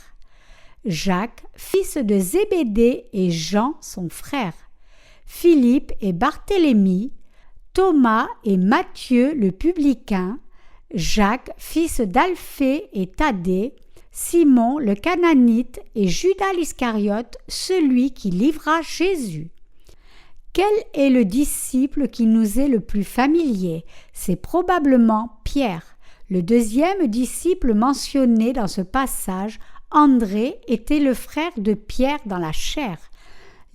Jacques, fils de Zébédée, et Jean son frère. Philippe et Barthélemy, Thomas et Matthieu le publicain, Jacques, fils d'Alphée et Thaddée, Simon le Cananite et Judas l'Iscariote, celui qui livra Jésus. Quel est le disciple qui nous est le plus familier? C'est probablement Pierre. Le deuxième disciple mentionné dans ce passage, André, était le frère de Pierre dans la chair.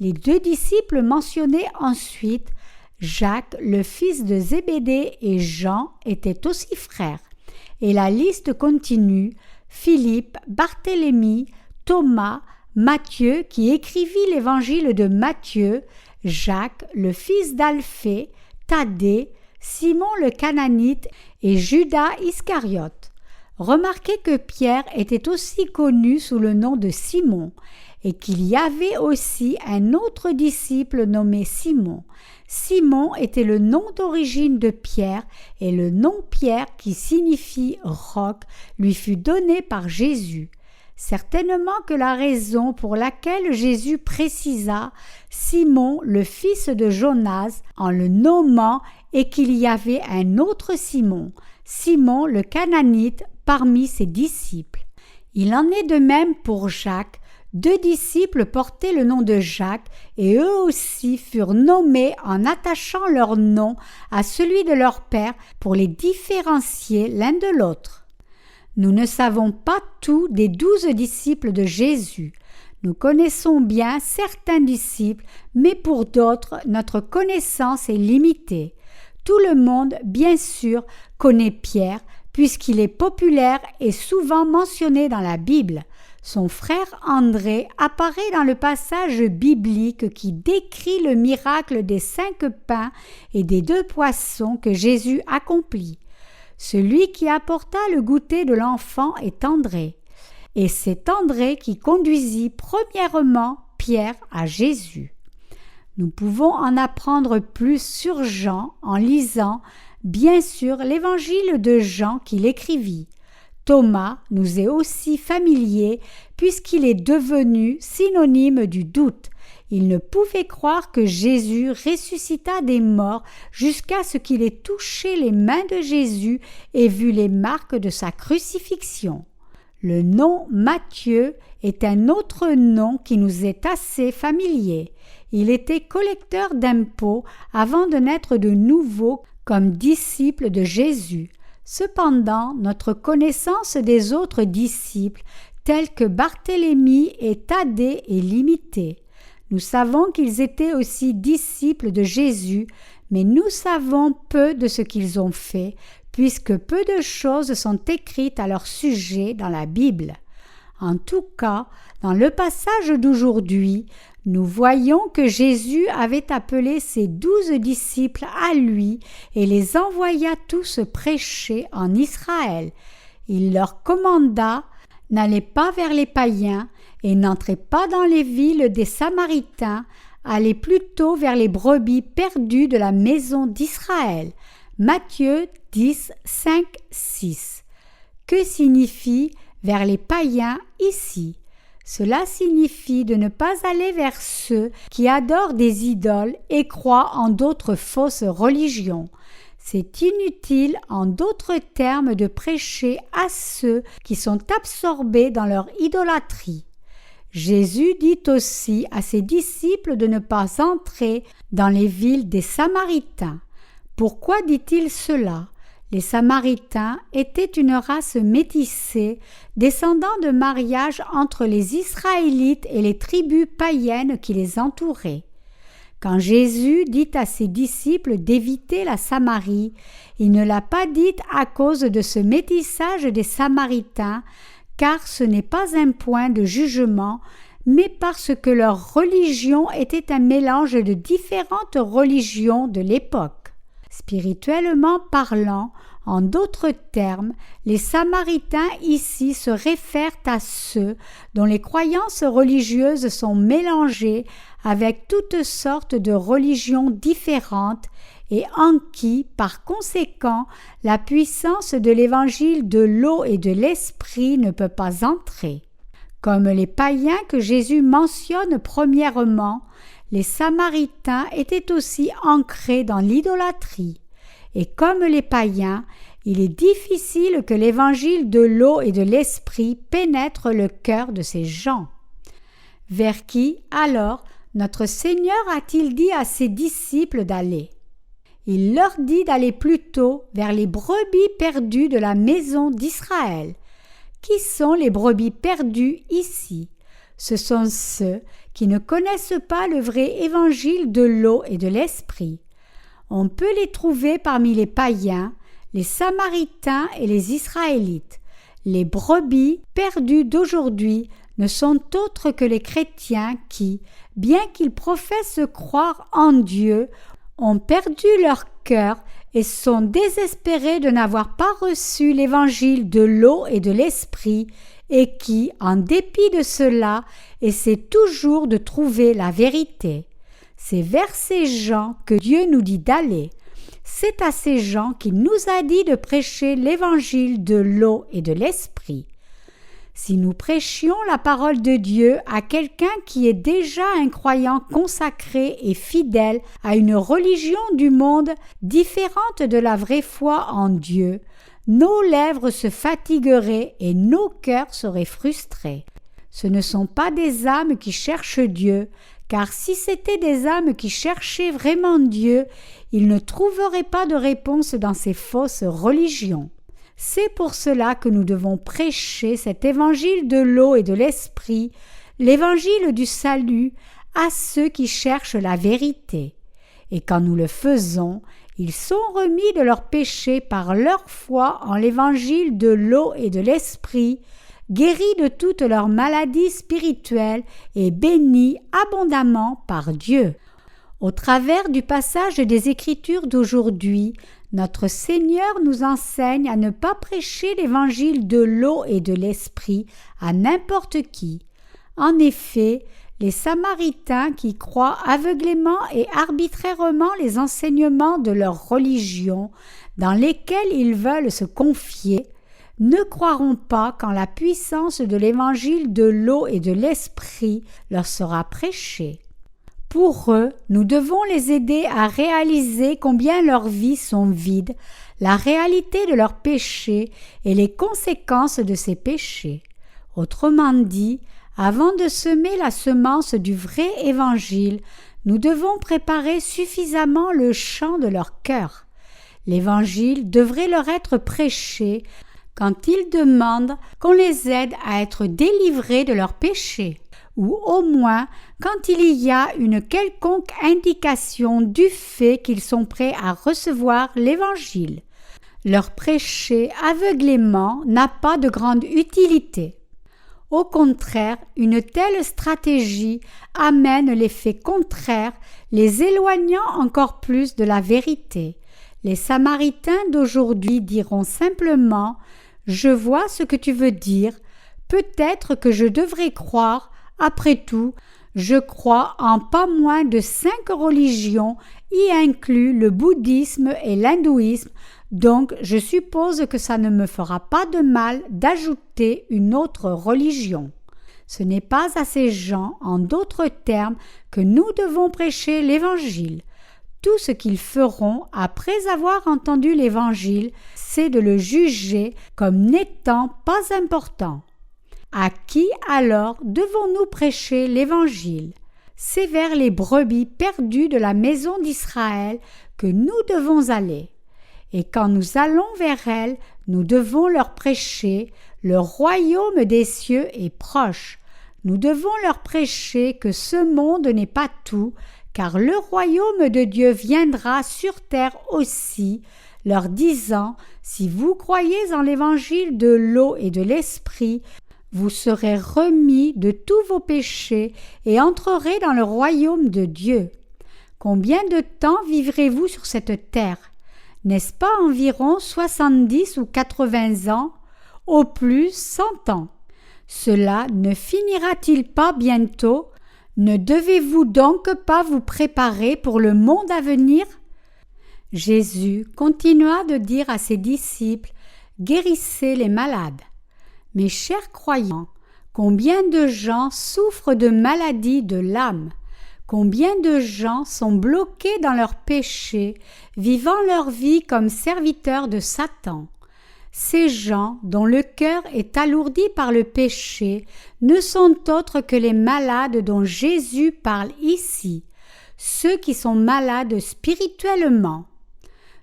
Les deux disciples mentionnés ensuite, Jacques, le fils de Zébédée, et Jean, étaient aussi frères. Et la liste continue, Philippe, Barthélemy, Thomas, Matthieu qui écrivit l'évangile de Matthieu, Jacques, le fils d'Alphée, Thaddée, Simon le Cananite et Judas Iscariote. Remarquez que Pierre était aussi connu sous le nom de Simon et qu'il y avait aussi un autre disciple nommé Simon. Simon était le nom d'origine de Pierre et le nom Pierre qui signifie roc lui fut donné par Jésus. Certainement que la raison pour laquelle Jésus précisa Simon le fils de Jonas en le nommant est qu'il y avait un autre Simon, Simon le Cananite, parmi ses disciples. Il en est de même pour Jacques. Deux disciples portaient le nom de Jacques et eux aussi furent nommés en attachant leur nom à celui de leur père pour les différencier l'un de l'autre. Nous ne savons pas tout des 12 disciples de Jésus. Nous connaissons bien certains disciples, mais pour d'autres, notre connaissance est limitée. Tout le monde, bien sûr, connaît Pierre, puisqu'il est populaire et souvent mentionné dans la Bible. Son frère André apparaît dans le passage biblique qui décrit le miracle des 5 pains et des 2 poissons que Jésus accomplit. Celui qui apporta le goûter de l'enfant est André. Et c'est André qui conduisit premièrement Pierre à Jésus. Nous pouvons en apprendre plus sur Jean en lisant, bien sûr, l'évangile de Jean qu'il écrivit. Thomas nous est aussi familier puisqu'il est devenu synonyme du doute. Il ne pouvait croire que Jésus ressuscita des morts jusqu'à ce qu'il ait touché les mains de Jésus et vu les marques de sa crucifixion. Le nom Matthieu est un autre nom qui nous est assez familier. Il était collecteur d'impôts avant de naître de nouveau comme disciple de Jésus. Cependant, notre connaissance des autres disciples, tels que Barthélemy et Thaddée, est limitée. Nous savons qu'ils étaient aussi disciples de Jésus, mais nous savons peu de ce qu'ils ont fait, puisque peu de choses sont écrites à leur sujet dans la Bible. En tout cas, dans le passage d'aujourd'hui, nous voyons que Jésus avait appelé ses 12 disciples à lui et les envoya tous prêcher en Israël. Il leur commanda « N'allez pas vers les païens et n'entrez pas dans les villes des Samaritains, allez plutôt vers les brebis perdues de la maison d'Israël. » Matthieu 10, 5, 6. Que signifie « vers les païens » ici? Cela signifie de ne pas aller vers ceux qui adorent des idoles et croient en d'autres fausses religions. C'est inutile, en d'autres termes, de prêcher à ceux qui sont absorbés dans leur idolâtrie. Jésus dit aussi à ses disciples de ne pas entrer dans les villes des Samaritains. Pourquoi dit-il cela? Les Samaritains étaient une race métissée, descendant de mariage entre les Israélites et les tribus païennes qui les entouraient. Quand Jésus dit à ses disciples d'éviter la Samarie, il ne l'a pas dit à cause de ce métissage des Samaritains, car ce n'est pas un point de jugement, mais parce que leur religion était un mélange de différentes religions de l'époque. Spirituellement parlant, en d'autres termes, les Samaritains ici se réfèrent à ceux dont les croyances religieuses sont mélangées avec toutes sortes de religions différentes et en qui, par conséquent, la puissance de l'évangile de l'eau et de l'esprit ne peut pas entrer. Comme les païens que Jésus mentionne premièrement, les Samaritains étaient aussi ancrés dans l'idolâtrie. Et comme les païens, il est difficile que l'évangile de l'eau et de l'esprit pénètre le cœur de ces gens. Vers qui, alors, notre Seigneur a-t-il dit à ses disciples d'aller? Il leur dit d'aller plutôt vers les brebis perdues de la maison d'Israël. Qui sont les brebis perdues ici? Ce sont ceux qui ne connaissent pas le vrai évangile de l'eau et de l'esprit. On peut les trouver parmi les païens, les Samaritains et les Israélites. Les brebis perdues d'aujourd'hui ne sont autres que les chrétiens qui, bien qu'ils professent croire en Dieu, ont perdu leur cœur et sont désespérés de n'avoir pas reçu l'évangile de l'eau et de l'esprit et qui, en dépit de cela, essaient toujours de trouver la vérité. C'est vers ces gens que Dieu nous dit d'aller. C'est à ces gens qu'il nous a dit de prêcher l'évangile de l'eau et de l'esprit. Si nous prêchions la parole de Dieu à quelqu'un qui est déjà un croyant consacré et fidèle à une religion du monde différente de la vraie foi en Dieu, nos lèvres se fatigueraient et nos cœurs seraient frustrés. Ce ne sont pas des âmes qui cherchent Dieu, car si c'étaient des âmes qui cherchaient vraiment Dieu, ils ne trouveraient pas de réponse dans ces fausses religions. C'est pour cela que nous devons prêcher cet évangile de l'eau et de l'esprit, l'évangile du salut, à ceux qui cherchent la vérité. Et quand nous le faisons, ils sont remis de leurs péchés par leur foi en l'évangile de l'eau et de l'esprit, guéris de toutes leurs maladies spirituelles et bénis abondamment par Dieu. Au travers du passage des Écritures d'aujourd'hui, notre Seigneur nous enseigne à ne pas prêcher l'évangile de l'eau et de l'esprit à n'importe qui. En effet, les Samaritains qui croient aveuglément et arbitrairement les enseignements de leur religion, dans lesquels ils veulent se confier, ne croiront pas quand la puissance de l'évangile de l'eau et de l'esprit leur sera prêchée. Pour eux, nous devons les aider à réaliser combien leurs vies sont vides, la réalité de leurs péchés et les conséquences de ces péchés. Autrement dit, avant de semer la semence du vrai évangile, nous devons préparer suffisamment le champ de leur cœur. L'évangile devrait leur être prêché quand ils demandent qu'on les aide à être délivrés de leurs péchés, ou au moins quand il y a une quelconque indication du fait qu'ils sont prêts à recevoir l'Évangile. Leur prêcher aveuglément n'a pas de grande utilité. Au contraire, une telle stratégie amène l'effet contraire, les éloignant encore plus de la vérité. Les Samaritains d'aujourd'hui diront simplement « Je vois ce que tu veux dire, peut-être que je devrais croire. Après tout, je crois en pas moins de 5 religions, y inclus le bouddhisme et l'hindouisme, donc je suppose que ça ne me fera pas de mal d'ajouter une autre religion. Ce n'est pas à ces gens, en d'autres termes, que nous devons prêcher l'Évangile. Tout ce qu'ils feront après avoir entendu l'Évangile, c'est de le juger comme n'étant pas important. À qui alors devons-nous prêcher l'Évangile? C'est vers les brebis perdues de la maison d'Israël que nous devons aller. Et quand nous allons vers elles, nous devons leur prêcher « Le royaume des cieux est proche ». Nous devons leur prêcher que ce monde n'est pas tout, car le royaume de Dieu viendra sur terre aussi, leur disant « Si vous croyez en l'évangile de l'eau et de l'esprit, vous serez remis de tous vos péchés et entrerez dans le royaume de Dieu. Combien de temps vivrez-vous sur cette terre? N'est-ce pas environ 70 ou 80 ans? Au plus 100 ans. Cela ne finira-t-il pas bientôt? Ne devez-vous donc pas vous préparer pour le monde à venir? Jésus continua de dire à ses disciples « Guérissez les malades ». Mes chers croyants, combien de gens souffrent de maladies de l'âme? Combien de gens sont bloqués dans leurs péchés, vivant leur vie comme serviteurs de Satan? Ces gens dont le cœur est alourdi par le péché ne sont autres que les malades dont Jésus parle ici, ceux qui sont malades spirituellement.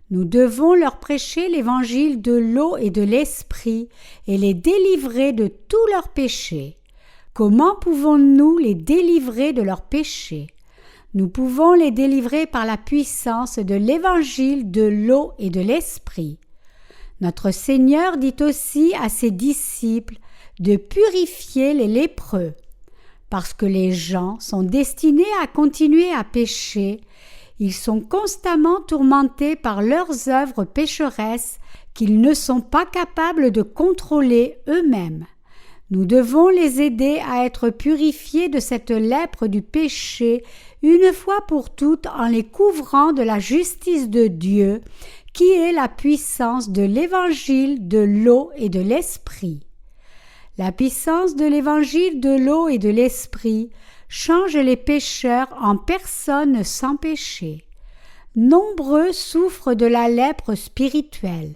Nous devons leur prêcher l'évangile de l'eau et de l'esprit et les délivrer de tous leurs péchés. Comment pouvons-nous les délivrer de leurs péchés? Nous pouvons les délivrer par la puissance de l'évangile de l'eau et de l'esprit. Notre Seigneur dit aussi à ses disciples de purifier les lépreux. Parce que les gens sont destinés à continuer à pécher, ils sont constamment tourmentés par leurs œuvres pécheresses qu'ils ne sont pas capables de contrôler eux-mêmes. Nous devons les aider à être purifiés de cette lèpre du péché une fois pour toutes en les couvrant de la justice de Dieu, qui est la puissance de l'évangile de l'eau et de l'esprit. La puissance de l'évangile de l'eau et de l'esprit change les pécheurs en personnes sans péché. Nombreux souffrent de la lèpre spirituelle,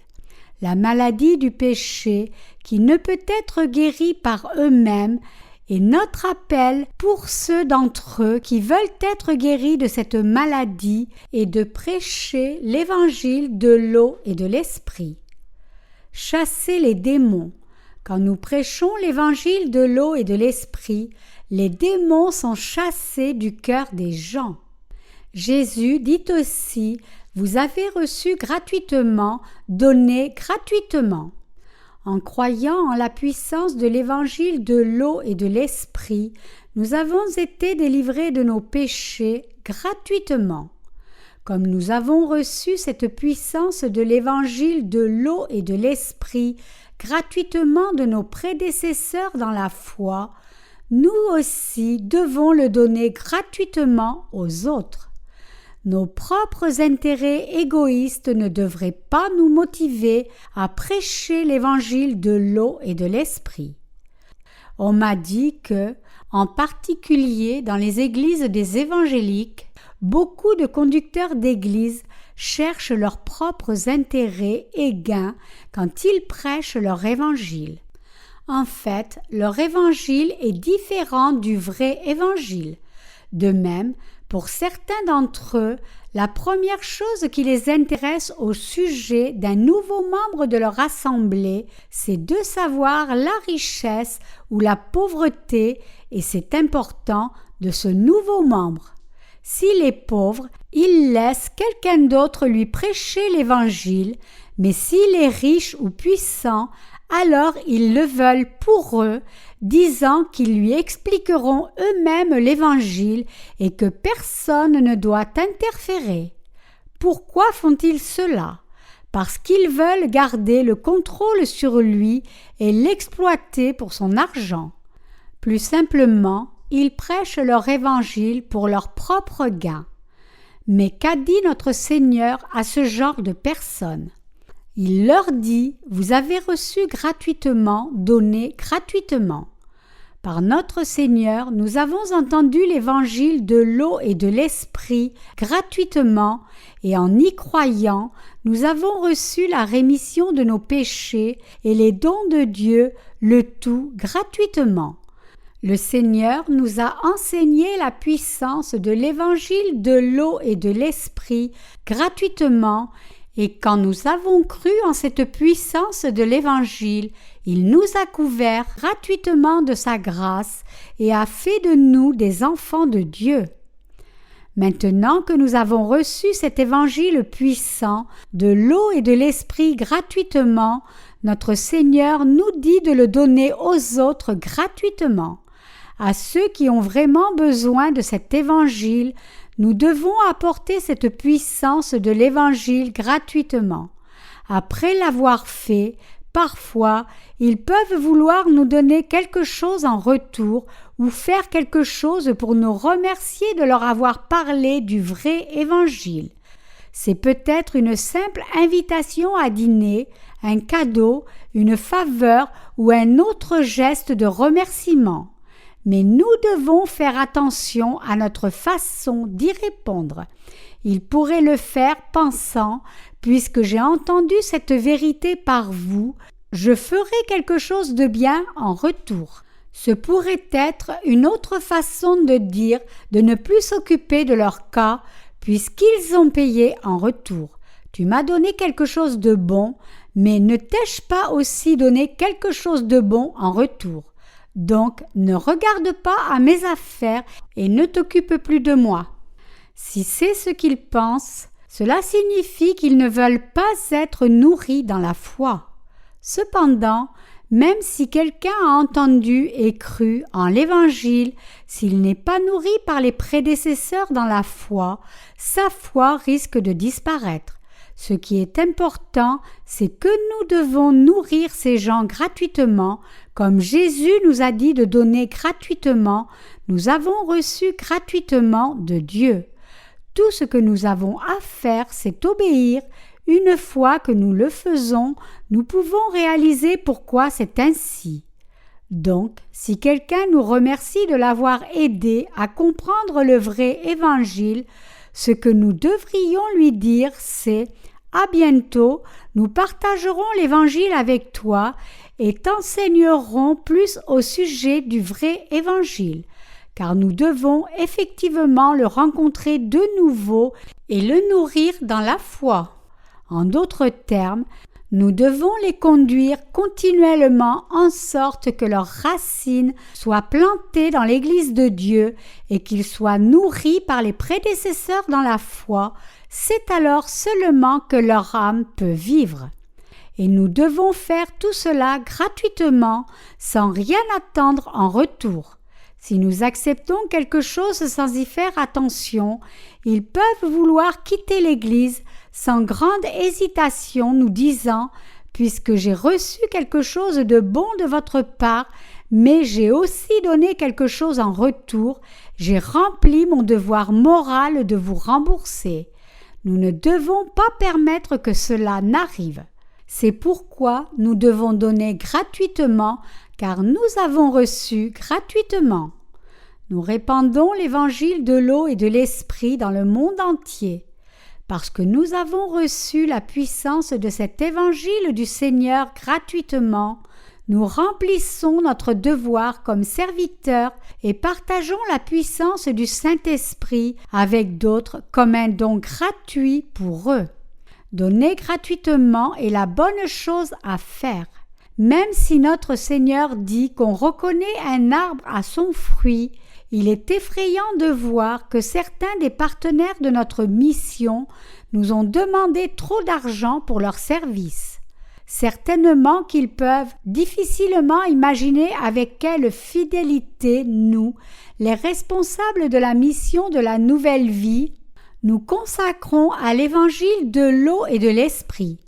la maladie du péché qui ne peut être guérie par eux-mêmes, et notre appel pour ceux d'entre eux qui veulent être guéris de cette maladie est de prêcher l'évangile de l'eau et de l'esprit. Chasser les démons. Quand nous prêchons l'évangile de l'eau et de l'esprit, les démons sont chassés du cœur des gens. Jésus dit aussi « Vous avez reçu gratuitement, donnez gratuitement ». En croyant en la puissance de l'évangile de l'eau et de l'esprit, nous avons été délivrés de nos péchés gratuitement. Comme nous avons reçu cette puissance de l'évangile de l'eau et de l'esprit gratuitement de nos prédécesseurs dans la foi, nous aussi devons le donner gratuitement aux autres. Nos propres intérêts égoïstes ne devraient pas nous motiver à prêcher l'évangile de l'eau et de l'esprit. On m'a dit que, en particulier dans les églises des évangéliques, beaucoup de conducteurs d'église cherchent leurs propres intérêts et gains quand ils prêchent leur évangile. En fait, leur évangile est différent du vrai évangile. De même, pour certains d'entre eux, la première chose qui les intéresse au sujet d'un nouveau membre de leur assemblée, c'est de savoir la richesse ou la pauvreté, et c'est important, de ce nouveau membre. S'il est pauvre, il laisse quelqu'un d'autre lui prêcher l'Évangile, mais s'il est riche ou puissant, alors ils le veulent pour eux, disant qu'ils lui expliqueront eux-mêmes l'Évangile et que personne ne doit interférer. Pourquoi font-ils cela? Parce qu'ils veulent garder le contrôle sur lui et l'exploiter pour son argent. Plus simplement, ils prêchent leur Évangile pour leur propre gain. Mais qu'a dit notre Seigneur à ce genre de personnes? Il leur dit « Vous avez reçu gratuitement, donnez gratuitement ». Par notre Seigneur, nous avons entendu l'évangile de l'eau et de l'esprit gratuitement, et en y croyant, nous avons reçu la rémission de nos péchés et les dons de Dieu, le tout gratuitement. Le Seigneur nous a enseigné la puissance de l'évangile de l'eau et de l'esprit gratuitement, et quand nous avons cru en cette puissance de l'Évangile, il nous a couverts gratuitement de sa grâce et a fait de nous des enfants de Dieu. Maintenant que nous avons reçu cet Évangile puissant de l'eau et de l'Esprit gratuitement, notre Seigneur nous dit de le donner aux autres gratuitement. À ceux qui ont vraiment besoin de cet Évangile, nous devons apporter cette puissance de l'Évangile gratuitement. Après l'avoir fait, parfois, ils peuvent vouloir nous donner quelque chose en retour ou faire quelque chose pour nous remercier de leur avoir parlé du vrai Évangile. C'est peut-être une simple invitation à dîner, un cadeau, une faveur ou un autre geste de remerciement. Mais nous devons faire attention à notre façon d'y répondre. il pourrait le faire pensant « Puisque j'ai entendu cette vérité par vous, je ferai quelque chose de bien en retour. » Ce pourrait être une autre façon de dire de ne plus s'occuper de leur cas puisqu'ils ont payé en retour. Tu m'as donné quelque chose de bon, mais ne t'ai-je pas aussi donné quelque chose de bon en retour? Donc ne regarde pas à mes affaires et ne t'occupe plus de moi. Si c'est ce qu'ils pensent, cela signifie qu'ils ne veulent pas être nourris dans la foi. Cependant, même si quelqu'un a entendu et cru en l'Évangile, s'il n'est pas nourri par les prédécesseurs dans la foi, sa foi risque de disparaître. Ce qui est important, c'est que nous devons nourrir ces gens gratuitement, comme Jésus nous a dit de donner gratuitement, nous avons reçu gratuitement de Dieu. Tout ce que nous avons à faire, c'est obéir. Une fois que nous le faisons, nous pouvons réaliser pourquoi c'est ainsi. Donc, si quelqu'un nous remercie de l'avoir aidé à comprendre le vrai évangile, ce que nous devrions lui dire, c'est « À bientôt, nous partagerons l'évangile avec toi et t'enseignerons plus au sujet du vrai évangile. » Car nous devons effectivement le rencontrer de nouveau et le nourrir dans la foi. En d'autres termes, nous devons les conduire continuellement en sorte que leurs racines soient plantées dans l'Église de Dieu et qu'ils soient nourris par les prédécesseurs dans la foi. C'est alors seulement que leur âme peut vivre. Et nous devons faire tout cela gratuitement, sans rien attendre en retour. Si nous acceptons quelque chose sans y faire attention, ils peuvent vouloir quitter l'Église sans grande hésitation, nous disant « Puisque j'ai reçu quelque chose de bon de votre part, mais j'ai aussi donné quelque chose en retour, j'ai rempli mon devoir moral de vous rembourser. » Nous ne devons pas permettre que cela n'arrive. C'est pourquoi nous devons donner gratuitement, car nous avons reçu gratuitement. Nous répandons l'évangile de l'eau et de l'esprit dans le monde entier. Parce que nous avons reçu la puissance de cet évangile du Seigneur gratuitement, nous remplissons notre devoir comme serviteurs et partageons la puissance du Saint-Esprit avec d'autres comme un don gratuit pour eux. Donner gratuitement est la bonne chose à faire. Même si notre Seigneur dit qu'on reconnaît un arbre à son fruit, il est effrayant de voir que certains des partenaires de notre mission nous ont demandé trop d'argent pour leurs services. Certainement qu'ils peuvent difficilement imaginer avec quelle fidélité nous, les responsables de la mission de la nouvelle vie, nous consacrons à l'évangile de l'eau et de l'esprit.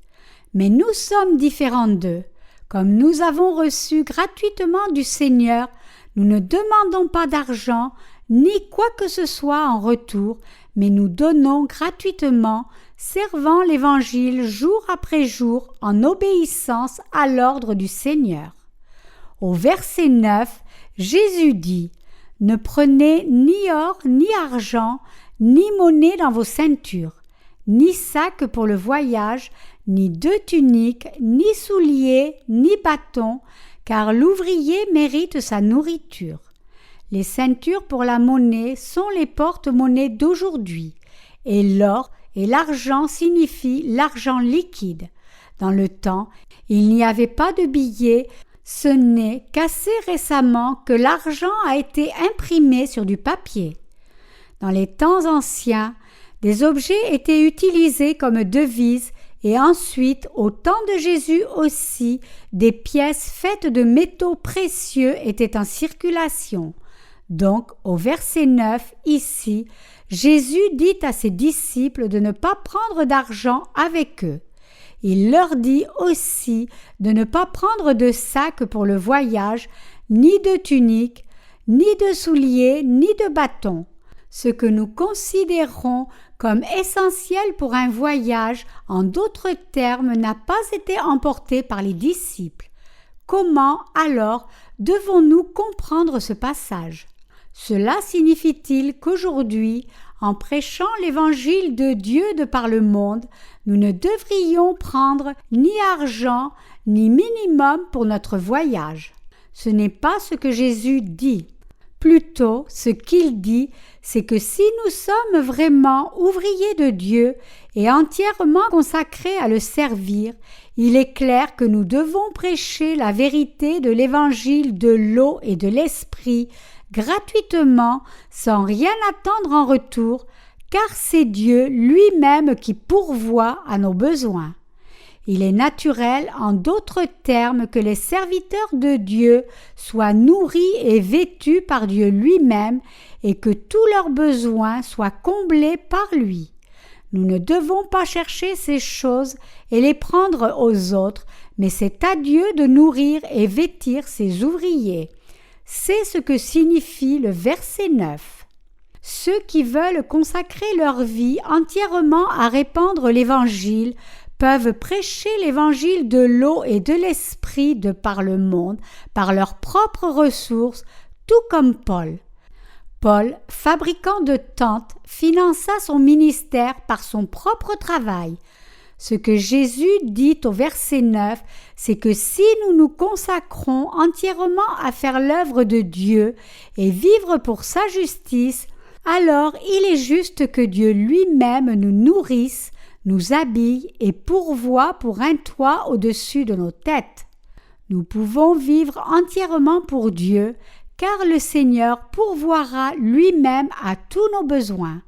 Mais nous sommes différents d'eux. Comme nous avons reçu gratuitement du Seigneur, nous ne demandons pas d'argent ni quoi que ce soit en retour, mais nous donnons gratuitement, servant l'Évangile jour après jour en obéissance à l'ordre du Seigneur. Au verset 9, Jésus dit « Ne prenez ni or ni argent, ni monnaie dans vos ceintures, ni sac pour le voyage, ni deux tuniques, ni souliers, ni bâtons, car l'ouvrier mérite sa nourriture. Les ceintures pour la monnaie sont les porte-monnaies d'aujourd'hui, et l'or et l'argent signifient l'argent liquide. Dans le temps, il n'y avait pas de billets, ce n'est qu'assez récemment que l'argent a été imprimé sur du papier. Dans les temps anciens, des objets étaient utilisés comme devises et ensuite, au temps de Jésus aussi, des pièces faites de métaux précieux étaient en circulation. Donc, au verset 9, ici, Jésus dit à ses disciples de ne pas prendre d'argent avec eux. Il leur dit aussi de ne pas prendre de sac pour le voyage, ni de tunique, ni de souliers, ni de bâtons. Ce que nous considérons comme essentiel pour un voyage, en d'autres termes, n'a pas été emporté par les disciples. Comment, alors, devons-nous comprendre ce passage? Cela signifie-t-il qu'aujourd'hui, en prêchant l'évangile de Dieu de par le monde, nous ne devrions prendre ni argent ni minimum pour notre voyage. Ce n'est pas ce que Jésus dit. Plutôt, ce qu'il dit, c'est que si nous sommes vraiment ouvriers de Dieu et entièrement consacrés à le servir, il est clair que nous devons prêcher la vérité de l'évangile de l'eau et de l'esprit gratuitement, sans rien attendre en retour, car c'est Dieu lui-même qui pourvoit à nos besoins. Il est naturel, en d'autres termes, que les serviteurs de Dieu soient nourris et vêtus par Dieu lui-même et que tous leurs besoins soient comblés par lui. Nous ne devons pas chercher ces choses et les prendre aux autres, mais c'est à Dieu de nourrir et vêtir ses ouvriers. C'est ce que signifie le verset 9. Ceux qui veulent consacrer leur vie entièrement à répandre l'Évangile peuvent prêcher l'évangile de l'eau et de l'esprit de par le monde, par leurs propres ressources, tout comme Paul. Paul, fabricant de tentes, finança son ministère par son propre travail. Ce que Jésus dit au verset 9, c'est que si nous nous consacrons entièrement à faire l'œuvre de Dieu et vivre pour sa justice, alors il est juste que Dieu lui-même nous nourrisse, nous habille et pourvoit pour un toit au-dessus de nos têtes. Nous pouvons vivre entièrement pour Dieu, car le Seigneur pourvoira lui-même à tous nos besoins.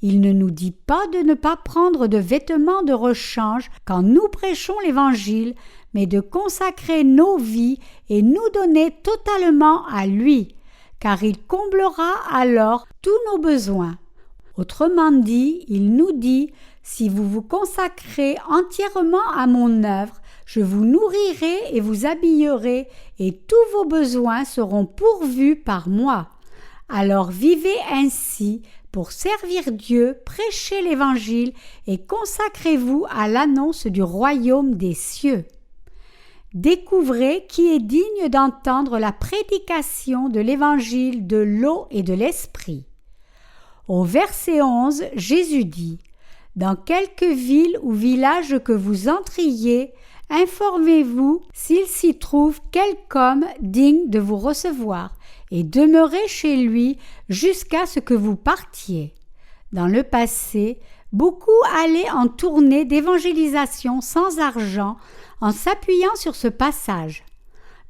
Il ne nous dit pas de ne pas prendre de vêtements de rechange quand nous prêchons l'Évangile, mais de consacrer nos vies et nous donner totalement à lui, car il comblera alors tous nos besoins. Autrement dit, il nous dit: si vous vous consacrez entièrement à mon œuvre, je vous nourrirai et vous habillerai, et tous vos besoins seront pourvus par moi. Alors vivez ainsi pour servir Dieu, prêchez l'Évangile et consacrez-vous à l'annonce du royaume des cieux. Découvrez qui est digne d'entendre la prédication de l'Évangile de l'eau et de l'esprit. Au verset 11, Jésus dit: dans quelque ville ou village que vous entriez, informez-vous s'il s'y trouve quelque homme digne de vous recevoir, et demeurez chez lui jusqu'à ce que vous partiez. Dans le passé, beaucoup allaient en tournée d'évangélisation sans argent en s'appuyant sur ce passage.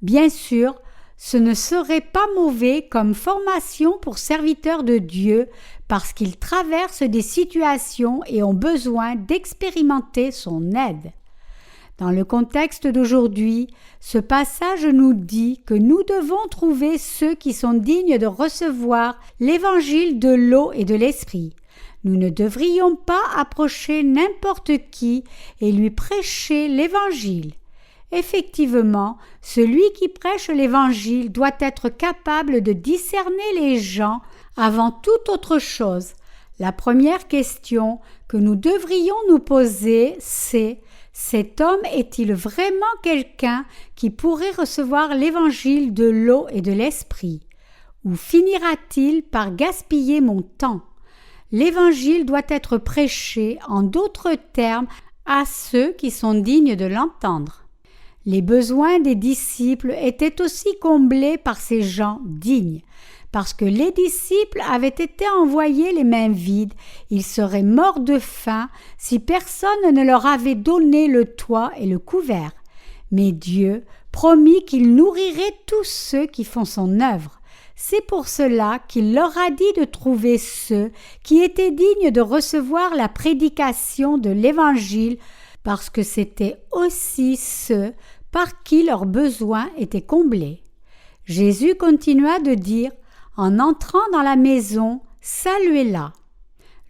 Bien sûr, ce ne serait pas mauvais comme formation pour serviteurs de Dieu parce qu'ils traversent des situations et ont besoin d'expérimenter son aide. Dans le contexte d'aujourd'hui, ce passage nous dit que nous devons trouver ceux qui sont dignes de recevoir l'évangile de l'eau et de l'esprit. Nous ne devrions pas approcher n'importe qui et lui prêcher l'évangile. Effectivement, celui qui prêche l'Évangile doit être capable de discerner les gens avant toute autre chose. La première question que nous devrions nous poser, c'est: cet homme est-il vraiment quelqu'un qui pourrait recevoir l'Évangile de l'eau et de l'esprit? Ou finira-t-il par gaspiller mon temps? L'Évangile doit être prêché, en d'autres termes, à ceux qui sont dignes de l'entendre. Les besoins des disciples étaient aussi comblés par ces gens dignes. Parce que les disciples avaient été envoyés les mains vides, ils seraient morts de faim si personne ne leur avait donné le toit et le couvert. Mais Dieu promit qu'il nourrirait tous ceux qui font son œuvre. C'est pour cela qu'il leur a dit de trouver ceux qui étaient dignes de recevoir la prédication de l'Évangile, parce que c'était aussi ceux par qui leurs besoins étaient comblés. Jésus continua de dire: en entrant dans la maison, saluez-la.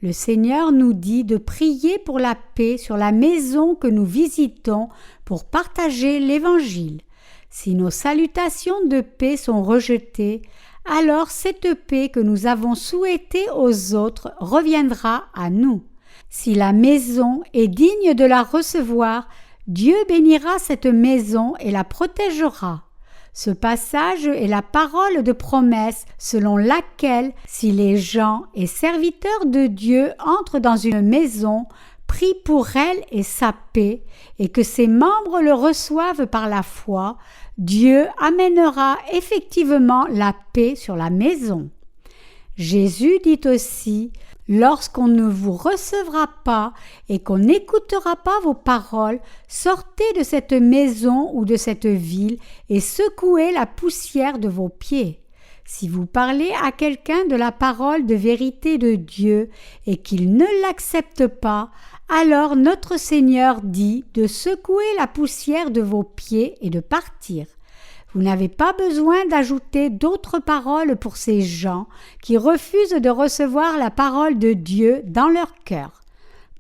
Le Seigneur nous dit de prier pour la paix sur la maison que nous visitons pour partager l'Évangile. Si nos salutations de paix sont rejetées, alors cette paix que nous avons souhaitée aux autres reviendra à nous. Si la maison est digne de la recevoir, Dieu bénira cette maison et la protégera. Ce passage est la parole de promesse selon laquelle, si les gens et serviteurs de Dieu entrent dans une maison, prient pour elle et sa paix, et que ses membres le reçoivent par la foi, Dieu amènera effectivement la paix sur la maison. Jésus dit aussi: « Lorsqu'on ne vous recevra pas et qu'on n'écoutera pas vos paroles, sortez de cette maison ou de cette ville et secouez la poussière de vos pieds. Si vous parlez à quelqu'un de la parole de vérité de Dieu et qu'il ne l'accepte pas, alors notre Seigneur dit de secouer la poussière de vos pieds et de partir. » Vous n'avez pas besoin d'ajouter d'autres paroles pour ces gens qui refusent de recevoir la parole de Dieu dans leur cœur.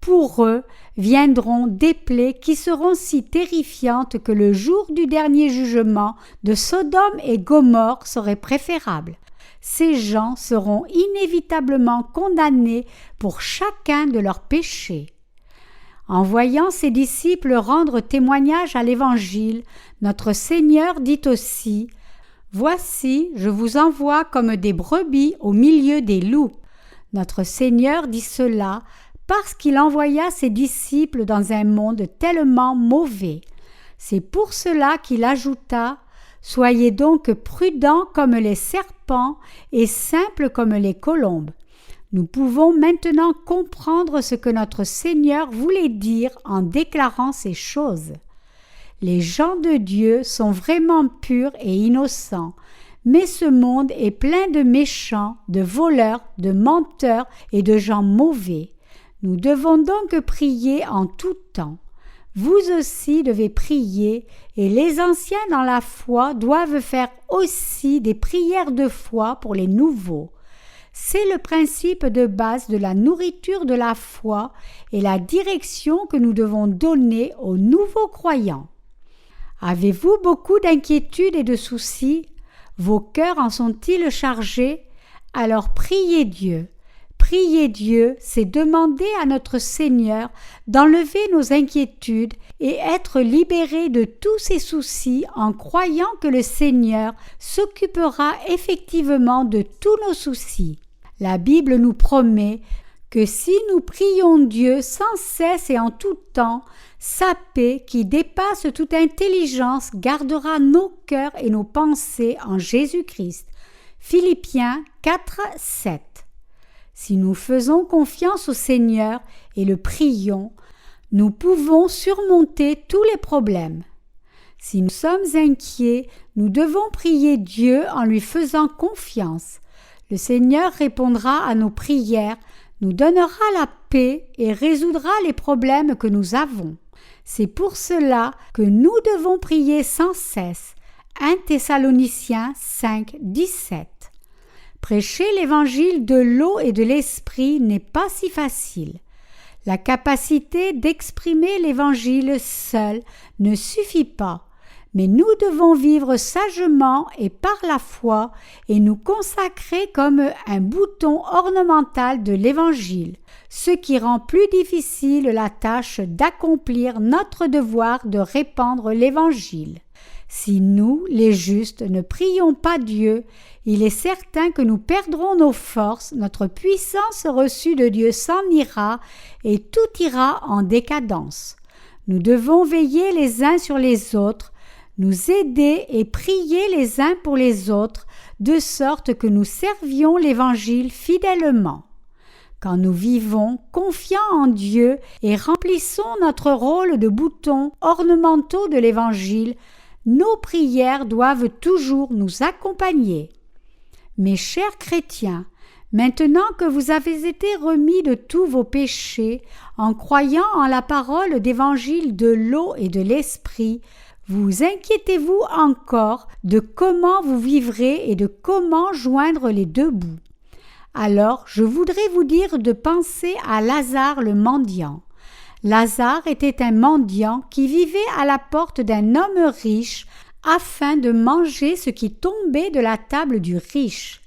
Pour eux viendront des plaies qui seront si terrifiantes que le jour du dernier jugement de Sodome et Gomorrhe serait préférable. Ces gens seront inévitablement condamnés pour chacun de leurs péchés. En voyant ses disciples rendre témoignage à l'Évangile, notre Seigneur dit aussi: « Voici, je vous envoie comme des brebis au milieu des loups. » Notre Seigneur dit cela parce qu'il envoya ses disciples dans un monde tellement mauvais. C'est pour cela qu'il ajouta: « Soyez donc prudents comme les serpents et simples comme les colombes. » Nous pouvons maintenant comprendre ce que notre Seigneur voulait dire en déclarant ces choses. Les gens de Dieu sont vraiment purs et innocents, mais ce monde est plein de méchants, de voleurs, de menteurs et de gens mauvais. Nous devons donc prier en tout temps. Vous aussi devez prier, et les anciens dans la foi doivent faire aussi des prières de foi pour les nouveaux. C'est le principe de base de la nourriture de la foi et la direction que nous devons donner aux nouveaux croyants. Avez-vous beaucoup d'inquiétudes et de soucis? Vos cœurs en sont-ils chargés? Alors priez Dieu. Prier Dieu, c'est demander à notre Seigneur d'enlever nos inquiétudes et être libérés de tous ces soucis en croyant que le Seigneur s'occupera effectivement de tous nos soucis. La Bible nous promet que si nous prions Dieu sans cesse et en tout temps, sa paix qui dépasse toute intelligence gardera nos cœurs et nos pensées en Jésus-Christ. Philippiens 4, 7. Si nous faisons confiance au Seigneur et le prions, nous pouvons surmonter tous les problèmes. Si nous sommes inquiets, nous devons prier Dieu en lui faisant confiance. Le Seigneur répondra à nos prières, nous donnera la paix et résoudra les problèmes que nous avons. C'est pour cela que nous devons prier sans cesse. 1 Thessaloniciens 5, 17. Prêcher l'évangile de l'eau et de l'esprit n'est pas si facile. La capacité d'exprimer l'évangile seule ne suffit pas, mais nous devons vivre sagement et par la foi et nous consacrer comme un bouton ornemental de l'évangile, ce qui rend plus difficile la tâche d'accomplir notre devoir de répandre l'évangile. Si nous, les justes, ne prions pas Dieu, il est certain que nous perdrons nos forces, notre puissance reçue de Dieu s'en ira et tout ira en décadence. Nous devons veiller les uns sur les autres, nous aider et prier les uns pour les autres, de sorte que nous servions l'Évangile fidèlement. Quand nous vivons confiants en Dieu et remplissons notre rôle de boutons ornementaux de l'Évangile, nos prières doivent toujours nous accompagner. Mes chers chrétiens, maintenant que vous avez été remis de tous vos péchés, en croyant en la parole d'évangile de l'eau et de l'esprit, vous inquiétez-vous encore de comment vous vivrez et de comment joindre les deux bouts. Alors, je voudrais vous dire de penser à Lazare le mendiant. Lazare était un mendiant qui vivait à la porte d'un homme riche afin de manger ce qui tombait de la table du riche.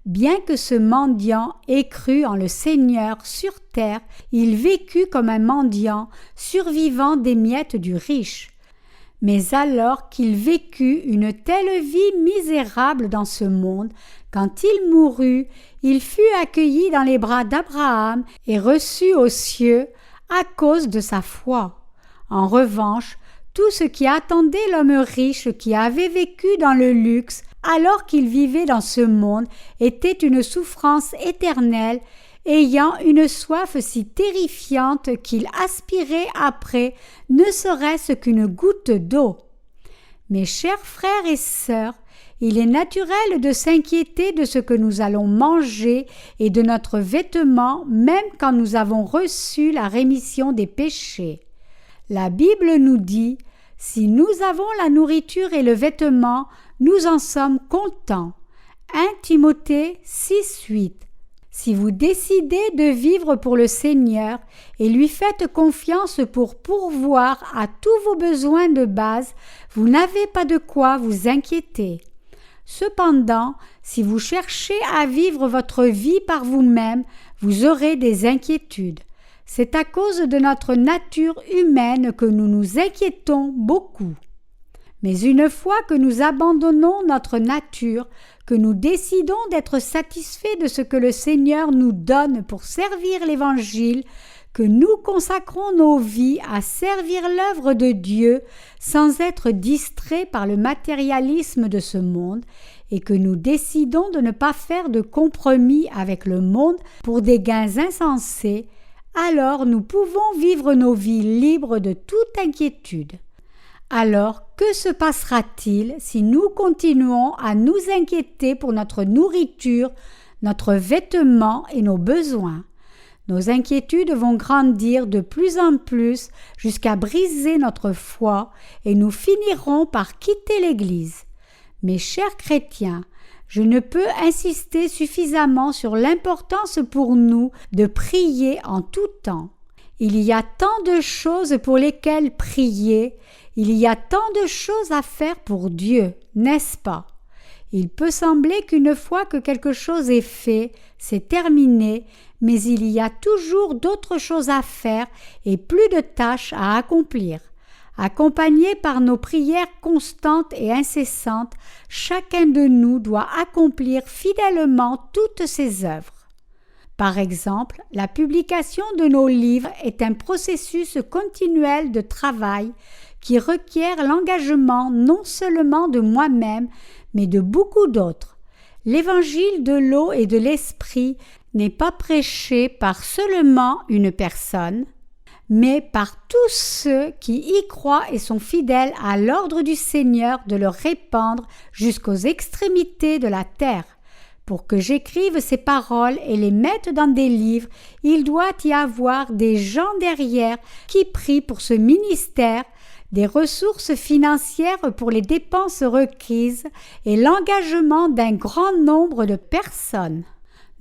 Bien que ce mendiant ait cru en le Seigneur sur terre, il vécut comme un mendiant, survivant des miettes du riche. Mais alors qu'il vécut une telle vie misérable dans ce monde, quand il mourut, il fut accueilli dans les bras d'Abraham et reçu aux cieux à cause de sa foi. En revanche, tout ce qui attendait l'homme riche qui avait vécu dans le luxe alors qu'il vivait dans ce monde était une souffrance éternelle, ayant une soif si terrifiante qu'il aspirait après ne serait-ce qu'une goutte d'eau. Mes chers frères et sœurs, il est naturel de s'inquiéter de ce que nous allons manger et de notre vêtement même quand nous avons reçu la rémission des péchés. La Bible nous dit « Si nous avons la nourriture et le vêtement, nous en sommes contents. » 1 Timothée 6:8. Si vous décidez de vivre pour le Seigneur et lui faites confiance pour pourvoir à tous vos besoins de base, vous n'avez pas de quoi vous inquiéter. Cependant, si vous cherchez à vivre votre vie par vous-même, vous aurez des inquiétudes. C'est à cause de notre nature humaine que nous nous inquiétons beaucoup. Mais une fois que nous abandonnons notre nature, que nous décidons d'être satisfaits de ce que le Seigneur nous donne pour servir l'Évangile, que nous consacrons nos vies à servir l'œuvre de Dieu sans être distraits par le matérialisme de ce monde, et que nous décidons de ne pas faire de compromis avec le monde pour des gains insensés, alors nous pouvons vivre nos vies libres de toute inquiétude. Alors, que se passera-t-il si nous continuons à nous inquiéter pour notre nourriture, notre vêtement et nos besoins? Nos inquiétudes vont grandir de plus en plus jusqu'à briser notre foi et nous finirons par quitter l'Église. Mes chers chrétiens, je ne peux insister suffisamment sur l'importance pour nous de prier en tout temps. Il y a tant de choses pour lesquelles prier, il y a tant de choses à faire pour Dieu, n'est-ce pas? Il peut sembler qu'une fois que quelque chose est fait, c'est terminé, mais il y a toujours d'autres choses à faire et plus de tâches à accomplir. Accompagnés par nos prières constantes et incessantes, chacun de nous doit accomplir fidèlement toutes ses œuvres. Par exemple, la publication de nos livres est un processus continuel de travail qui requiert l'engagement non seulement de moi-même, mais de beaucoup d'autres. L'évangile de l'eau et de l'esprit n'est pas prêché par seulement une personne, mais par tous ceux qui y croient et sont fidèles à l'ordre du Seigneur de le répandre jusqu'aux extrémités de la terre. Pour que j'écrive ces paroles et les mette dans des livres, il doit y avoir des gens derrière qui prient pour ce ministère, des ressources financières pour les dépenses requises et l'engagement d'un grand nombre de personnes.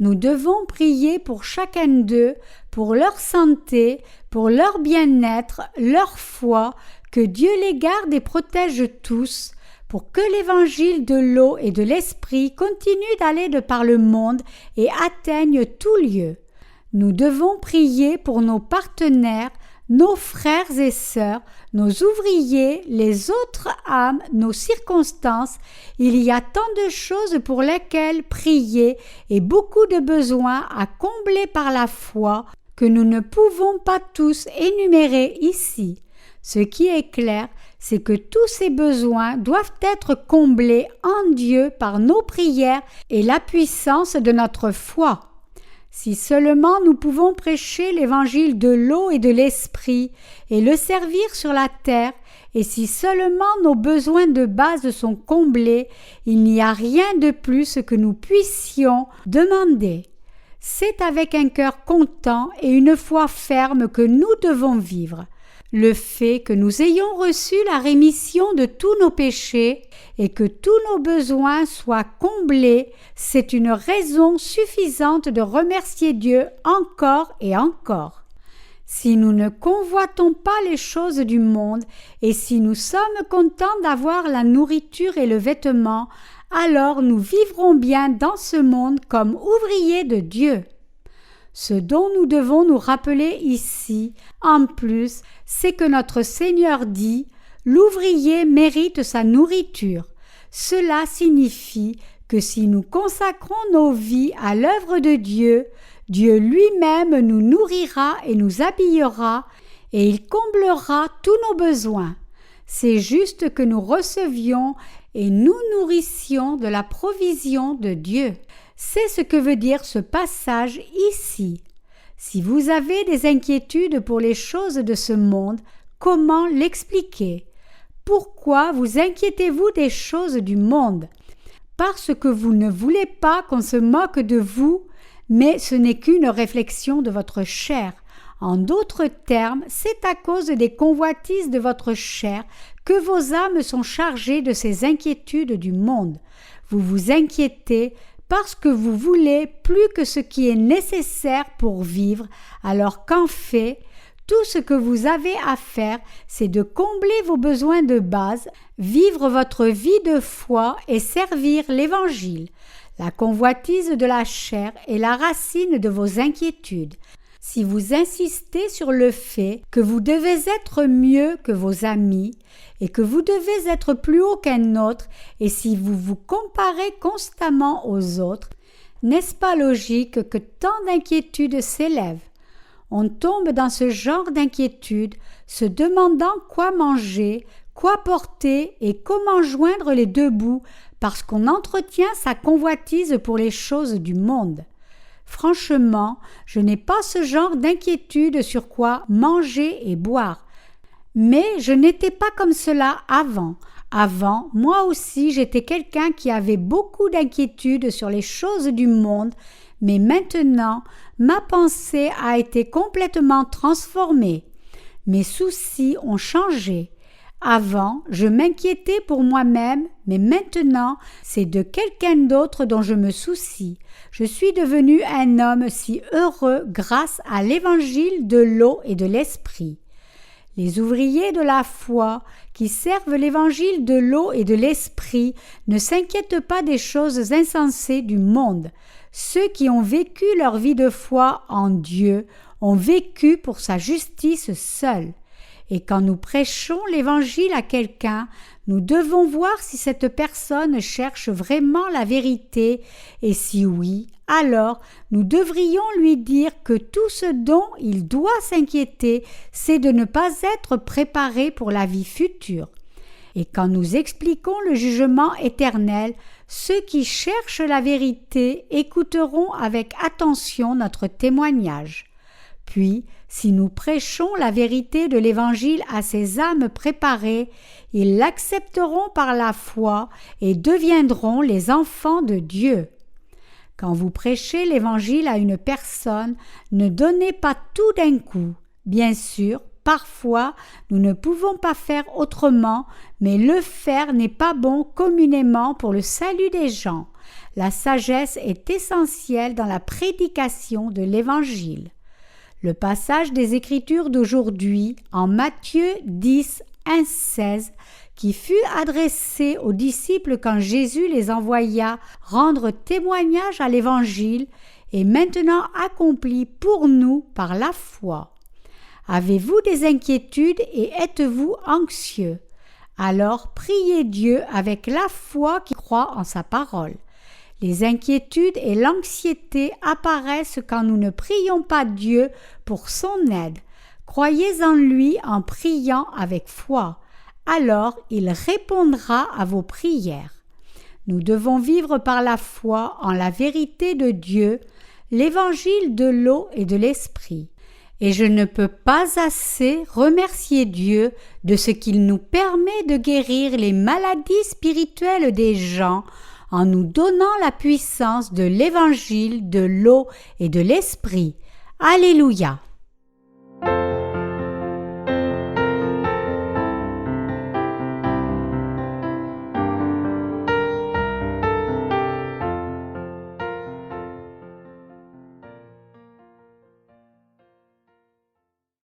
Nous devons prier pour chacun d'eux, pour leur santé, pour leur bien-être, leur foi, que Dieu les garde et protège tous, pour que l'évangile de l'eau et de l'esprit continue d'aller de par le monde et atteigne tout lieu. Nous devons prier pour nos partenaires, nos frères et sœurs, nos ouvriers, les autres âmes, nos circonstances. Il y a tant de choses pour lesquelles prier et beaucoup de besoins à combler par la foi que nous ne pouvons pas tous énumérer ici. Ce qui est clair, c'est que tous ces besoins doivent être comblés en Dieu par nos prières et la puissance de notre foi. Si seulement nous pouvons prêcher l'évangile de l'eau et de l'esprit et le servir sur la terre, et si seulement nos besoins de base sont comblés, il n'y a rien de plus que nous puissions demander. C'est avec un cœur content et une foi ferme que nous devons vivre. Le fait que nous ayons reçu la rémission de tous nos péchés et que tous nos besoins soient comblés, c'est une raison suffisante de remercier Dieu encore et encore. Si nous ne convoitons pas les choses du monde et si nous sommes contents d'avoir la nourriture et le vêtement, alors nous vivrons bien dans ce monde comme ouvriers de Dieu. Ce dont nous devons nous rappeler ici, en plus, c'est que notre Seigneur dit « L'ouvrier mérite sa nourriture. Cela signifie que si nous consacrons nos vies à l'œuvre de Dieu, Dieu lui-même nous nourrira et nous habillera, et il comblera tous nos besoins. C'est juste que nous recevions et nous nourrissions de la provision de Dieu. C'est ce que veut dire ce passage ici. Si vous avez des inquiétudes pour les choses de ce monde, comment l'expliquer? Pourquoi vous inquiétez-vous des choses du monde? Parce que vous ne voulez pas qu'on se moque de vous, mais ce n'est qu'une réflexion de votre chair. En d'autres termes, c'est à cause des convoitises de votre chair que vos âmes sont chargées de ces inquiétudes du monde. Vous vous inquiétez parce que vous voulez plus que ce qui est nécessaire pour vivre, alors qu'en fait, tout ce que vous avez à faire, c'est de combler vos besoins de base, vivre votre vie de foi et servir l'Évangile. La convoitise de la chair est la racine de vos inquiétudes. Si vous insistez sur le fait que vous devez être mieux que vos amis et que vous devez être plus haut qu'un autre, et si vous vous comparez constamment aux autres, n'est-ce pas logique que tant d'inquiétudes s'élèvent? On tombe dans ce genre d'inquiétude, se demandant quoi manger, quoi porter et comment joindre les deux bouts, parce qu'on entretient sa convoitise pour les choses du monde. Franchement, je n'ai pas ce genre d'inquiétude sur quoi manger et boire. Mais je n'étais pas comme cela avant. Avant, moi aussi, j'étais quelqu'un qui avait beaucoup d'inquiétudes sur les choses du monde, mais maintenant, ma pensée a été complètement transformée. Mes soucis ont changé. Avant, je m'inquiétais pour moi-même, mais maintenant, c'est de quelqu'un d'autre dont je me soucie. Je suis devenu un homme si heureux grâce à l'évangile de l'eau et de l'esprit. Les ouvriers de la foi qui servent l'évangile de l'eau et de l'esprit ne s'inquiètent pas des choses insensées du monde. Ceux qui ont vécu leur vie de foi en Dieu ont vécu pour sa justice seule. Et quand nous prêchons l'Évangile à quelqu'un, nous devons voir si cette personne cherche vraiment la vérité, et si oui, alors nous devrions lui dire que tout ce dont il doit s'inquiéter, c'est de ne pas être préparé pour la vie future. Et quand nous expliquons le jugement éternel, ceux qui cherchent la vérité écouteront avec attention notre témoignage. Puis, si nous prêchons la vérité de l'Évangile à ces âmes préparées, ils l'accepteront par la foi et deviendront les enfants de Dieu. Quand vous prêchez l'Évangile à une personne, ne donnez pas tout d'un coup. Bien sûr, parfois, nous ne pouvons pas faire autrement, mais le faire n'est pas bon communément pour le salut des gens. La sagesse est essentielle dans la prédication de l'Évangile. Le passage des Écritures d'aujourd'hui, en Matthieu 10, 1-16, qui fut adressé aux disciples quand Jésus les envoya rendre témoignage à l'Évangile, est maintenant accompli pour nous par la foi. Avez-vous des inquiétudes et êtes-vous anxieux? Alors priez Dieu avec la foi qui croit en sa parole. Les inquiétudes et l'anxiété apparaissent quand nous ne prions pas Dieu pour son aide. Croyez en lui en priant avec foi. Alors il répondra à vos prières. Nous devons vivre par la foi en la vérité de Dieu, l'évangile de l'eau et de l'esprit. Et je ne peux pas assez remercier Dieu de ce qu'il nous permet de guérir les maladies spirituelles des gens en nous donnant la puissance de l'évangile de l'eau et de l'esprit. Alléluia!